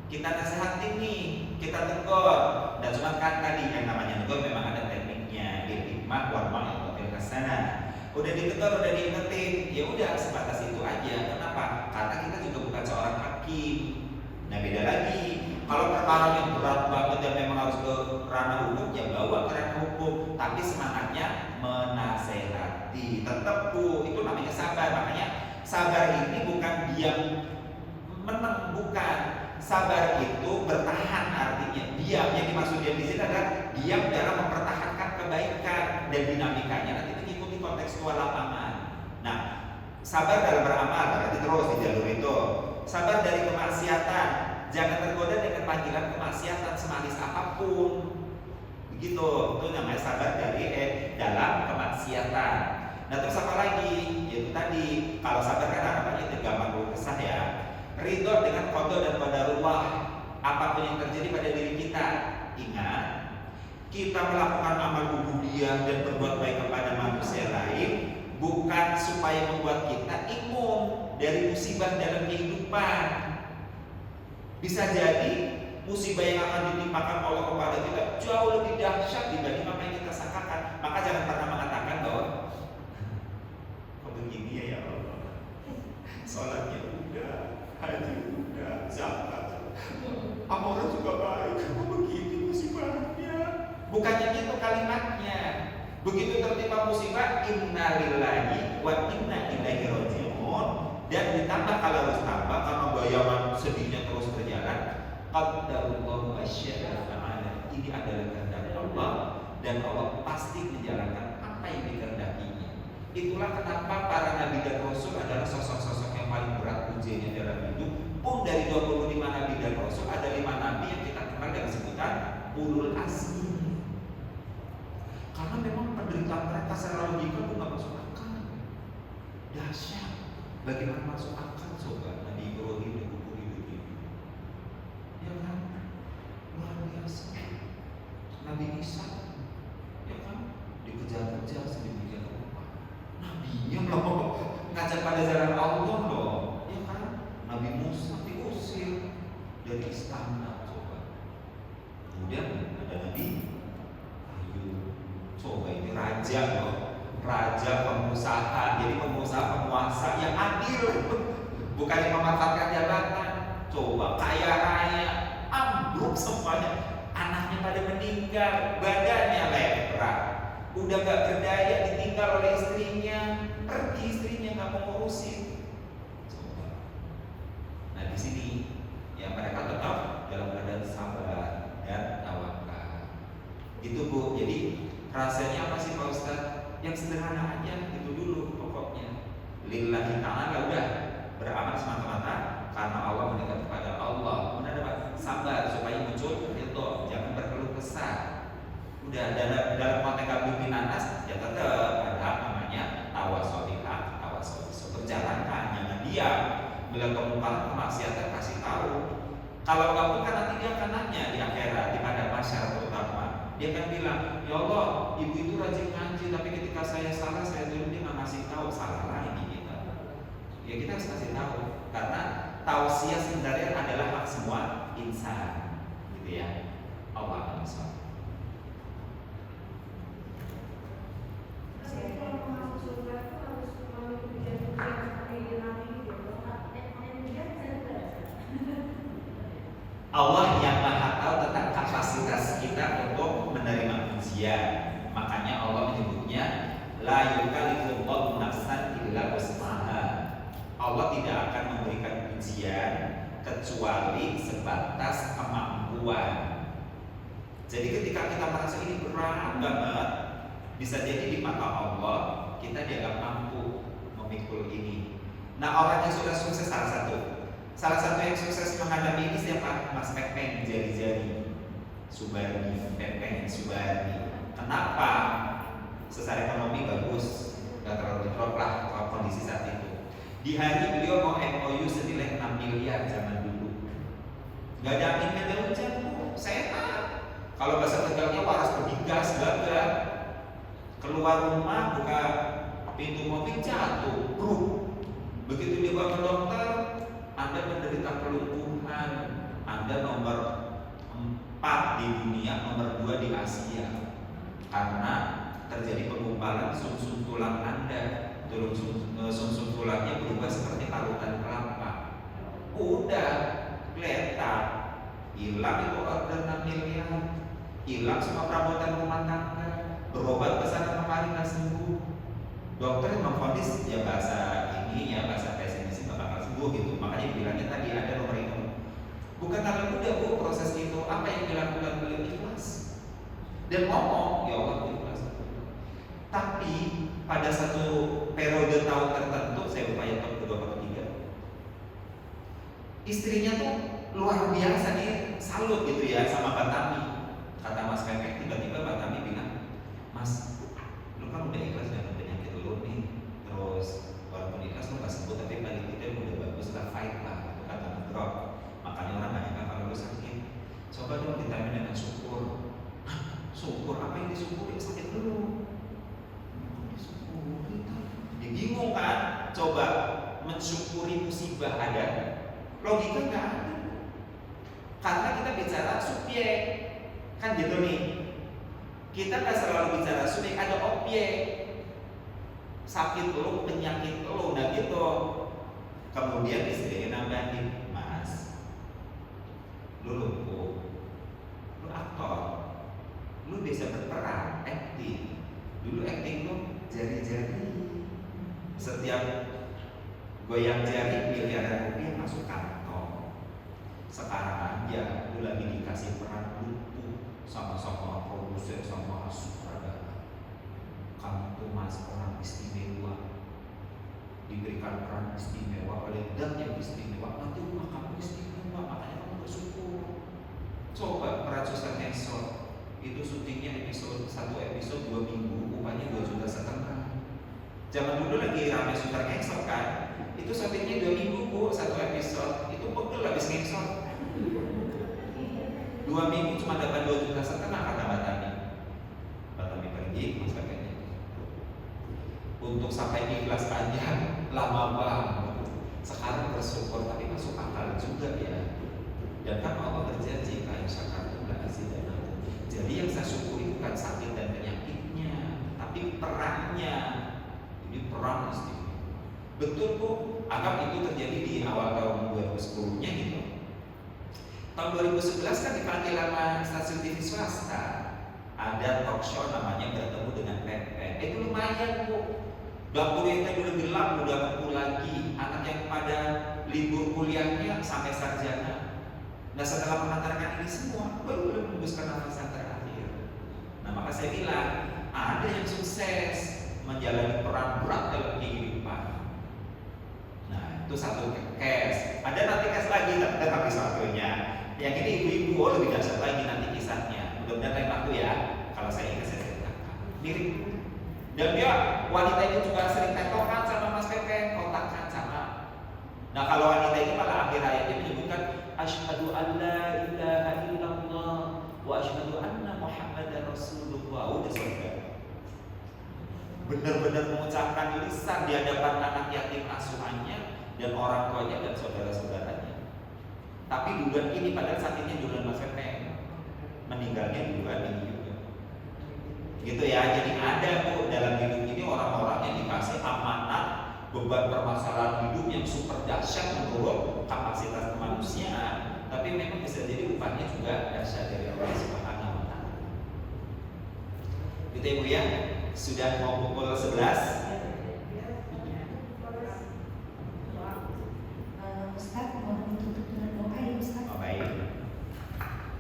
Kita nasihatin nih, kita tegur. Dan cuma kan tadi yang namanya tegur memang ada tekniknya. Hikmah wal mau'izatil hasanah. Udah ditegur, udah diingetin, ya udah sebatas itu aja. Kenapa? Karena kita juga bukan seorang hakim. Nah beda lagi. Kalau perkara yang berat banget dan memang harus ke ranah hukum, ya bawa ke ranah hukum. Tapi semangatnya menasehati. Tetap Bu, itu namanya sabar. Makanya sabar ini bukan diam menang, bukan. Sabar itu bertahan, artinya diam. Yang dimaksud diam di sini adalah diam dalam mempertahankan kebaikan dan dinamikanya nanti mengikuti kontekstual lapangan. Nah, sabar dalam beramal berarti terus di jalur itu. Sabar dari kemaksiatan, jangan tergoda dengan panggilan kemaksiatan semanis apapun. Begitu, itu namanya sabar dari dalam kemaksiatan. Nah terus apa lagi? Yaitu tadi, kalau sabar kan harapannya itu gampang kesah ya. Ridho dengan qada dan qadarullah, apapun yang terjadi pada diri kita. Ingat, kita melakukan amal ubudiyah dan berbuat baik kepada manusia lain bukan supaya membuat kita imun dari musibah dalam kehidupan. Bisa jadi musibah yang akan ditimpakan Allah kepada kita jauh lebih dahsyat dibanding apa yang kita sangkakan. Maka jangan pernah mengatakan bahwa kok begini ya Allah, sholatnya udah, haji udah, zakat, amalan juga baik, kok begini musibahnya. Bukannya itu kalimatnya. Begitu tertimpa musibah, innalillahi wa inna ilaihi raji'un, dan ditambah kalau harus tambah karena bayangan sedihnya terus berjalan. Qadarullahu asya'a fa'ala, ini adalah kehendak Allah dan Allah pasti menjalankan apa yang dikehendakinya. Itulah kenapa para nabi dan rasul adalah sosok-sosok yang paling berat ujiannya dalam hidup. Pun dari 25 nabi dan rasul ada 5 nabi yang kita kenal dengan sebutan ulul azmi. Karena memang penderitaan mereka secara logika itu nggak masuk akal. Dahsyat. Bagaimana masuk akal coba Nabi Ibrahim dikubur hidup-hidup? Ya kan? Luar biasa. Nabi Isa, ya kan? Dikejar-kejar sedemikian rupa. Nabinya loh, ngajak pada jalan Allah loh, ya kan? Nabi Musa diusir dari istana coba. Kemudian ada Nabi Ayub. Coba ini raja loh, raja pengusaha, jadi pengusaha penguasa yang adil, bukan yang memanfaatkan jabatan. Coba kaya raya, ambruk semuanya, anaknya pada meninggal, badannya lepra, udah gak berdaya, ditinggal oleh istrinya, pergi istrinya nggak mau ngurusin. Coba. Nah di sini ya mereka tetap dalam keadaan sabar dan tawakal. Itu Bu, jadi rasanya apa sih Pak Ustadz? Yang sederhana aja, itu dulu pokoknya. Lillahi ta'ala, udah beramal semata-mata karena Allah, mendekat kepada Allah. Kemudian dapat sabar supaya muncul itu, jangan berkeluh kesah. Udah dalam konteks Abdul bin Anas ya tetap ada namanya tawa Kalau nggak peka nanti dia akan nanya di akhirat, di padang mahsyar terutama. Dia akan bilang, ya Allah, ibu itu rajin ngaji, tapi ketika saya salah, saya dulu dia nggak ngasih tahu, salah lagi kita. Ya kita harus kasih tahu, karena tausiah sebenarnya adalah hak semua insan, gitu ya. Allah akan
Saya kalau mau masuk surga itu harus melalui ujian-ujian seperti Nabi gitu.
Allah yang maha tahu tentang kapasitas kita untuk menerima ujian. Makanya Allah menyebutnya la yukallifullahu nafsan illa wus'aha. Allah tidak akan memberikan ujian kecuali sebatas kemampuan. Jadi ketika kita merasa ini berat banget, bisa jadi di mata Allah kita dianggap mampu memikul ini. Nah, orang yang sudah sukses salah satu yang sukses menghadapi ini siapa? Mas Pepeng, jari-jari Subardi, Pepeng, Subardi. Kenapa? Secara ekonomi bagus, gak terlalu drop lah kondisi saat itu. Di hari beliau mau MOU senilai 6 miliar zaman dulu. Gak ada angin, gak ada hujan, sehat. Kalau bahasa Tegalnya waras berdigas, gagah. Keluar rumah, buka pintu mobil, jatuh, bruk. Begitu dia bawa ke dokter, Anda menderita kelumpuhan, Anda nomor 4 di dunia, nomor 2 di Asia. Karena terjadi penggumpalan sumsum tulang Anda. Sumsum tulangnya berubah seperti parutan kelapa. Udah, geletak, hilang itu order 6 miliar, hilang semua perabotan rumah tangga, berobat ke sana kemari nggak sembuh. Dokter memvonis ya bahasa ini ya bahasa pesimis nggak bakal sembuh gitu. Makanya bilangnya tadi ada nomor itu. Bukan karena mudah bu proses itu. Apa yang dilakukan beliau ikhlas dan ngomong ya Allah ikhlas. Tapi pada satu periode tahun tertentu saya lupa ya tahun kedua atau ketiga, istrinya tuh luar biasa nih salut gitu ya sama Batami. Kata Mas Pepek, tiba-tiba Batami bilang, Mas, lu kan udah ikhlas dengan penyakit lu nih, terus walaupun ikhlas lu gak sembuh tapi paling tidak udah bagus lah, fight lah, itu kata ngedrop. Makanya orang banyak kalau lu sakit, coba dong vitamin dengan syukur. Hah, syukur apa yang disyukuri? Sakit dulu. Disyukuri, dia bingung kan? Coba mensyukuri musibah ada, logika nggak ada. Karena kita bicara subjek, kan gitu nih. Kita nggak selalu bicara subjek, ada objek. Sakit lo, penyakit lo, udah gitu. Kemudian istrinya nambahin, Mas, lu lumpuh, lu aktor, lu bisa berperan, acting. Dulu acting lu jari-jari, setiap goyang jari miliaran rupiah masuk kantong. Sekarang aja lu lagi dikasih peran lumpuh sama produser sama sutradara. Kamu tuh Mas orang istimewa, diberikan peran istimewa oleh dan yang istimewa. Nanti rumah kamu istimewa, makanya kamu bersyukur. Coba peran Suster Ngesot itu syutingnya episode 1 episode 2 minggu, upahnya 2,5 juta. Zaman dulu lagi ramai Suster Ngesot kan, itu syutingnya 2 minggu bu, 1 episode, itu pegel habis ngesot. 2 minggu cuma dapat 2,5 juta kata Batami pergi, Mas kakeknya. Untuk sampai ikhlas aja lama banget. Sekarang bersyukur tapi masuk akal juga ya. Dan kan Allah berjanji kain syakartum la azidannakum. Jadi yang saya syukuri bukan sakit dan penyakitnya, tapi perannya. Ini peran istimewa. Betul bu, anggap itu terjadi di awal tahun 2010-nya gitu. Tahun 2011 kan dipanggil sama stasiun TV swasta, ada talk show namanya Bertemu dengan Pepe. Itu lumayan bu. Dapurnya itu udah gelap, udah kumpul lagi. Anak yang pada libur kuliahnya sampai sarjana. Nah setelah mengantarkan ini semua, baru menembuskan nafas terakhir. Nah maka saya bilang, ada yang sukses menjalani peran berat dalam kehidupan. Nah itu satu case. Ada nanti case lagi, tapi satunya. Yang ini ibu-ibu lebih dahsyat lagi nanti kisahnya. Mudah-mudahan lain waktu ya. Kalau saya ingat saya ceritakan. Mirip. Dan dia wanita ini juga sering tektokan sama Mas Pepe, kontakkan sama. Nah kalau wanita ini malah akhir ayatnya menyebutkan asyhadu an la ilaha illallah wa asyhadu anna Muhammadar Rasulullah, udah surga. Benar-benar mengucapkan lisan di hadapan anak yatim asuhannya dan orang tuanya dan saudara-saudaranya. Tapi duluan ini padahal sakitnya duluan Mas Pepe, meninggalnya duluan ini juga. Gitu ya. Jadi ada Bu dalam hidup ini orang-orang yang dikasih amanat beban permasalahan hidup yang super dahsyat menurut kapasitas kemanusiaan, tapi memang bisa jadi upahnya juga dahsyat dari Allah Subhanahu wa taala. Gitu ya Bu ya. Sudah mau pukul 11.
Ustaz mau tutup dengan doa ya Ustaz.
Oh, baik.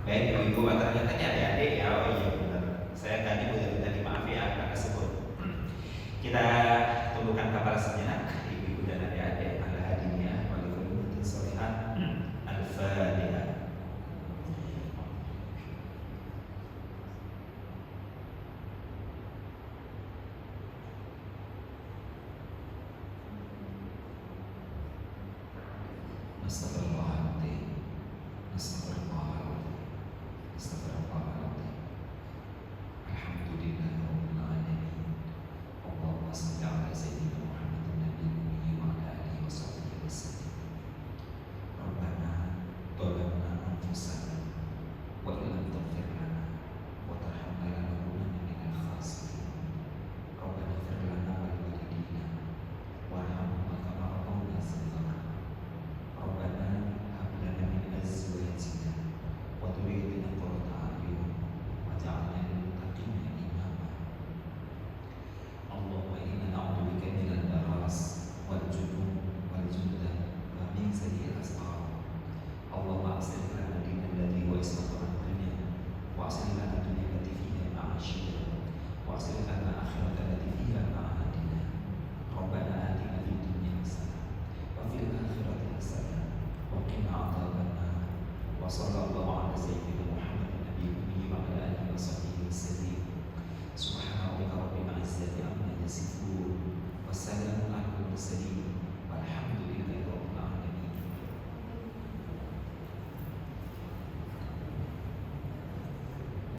Baik Ibu, ternyata adik-adik ya. Oh iya benar. Saya tadi udah minta dimaaf ya karena sebut. Kita tundukkan kepala sejenak.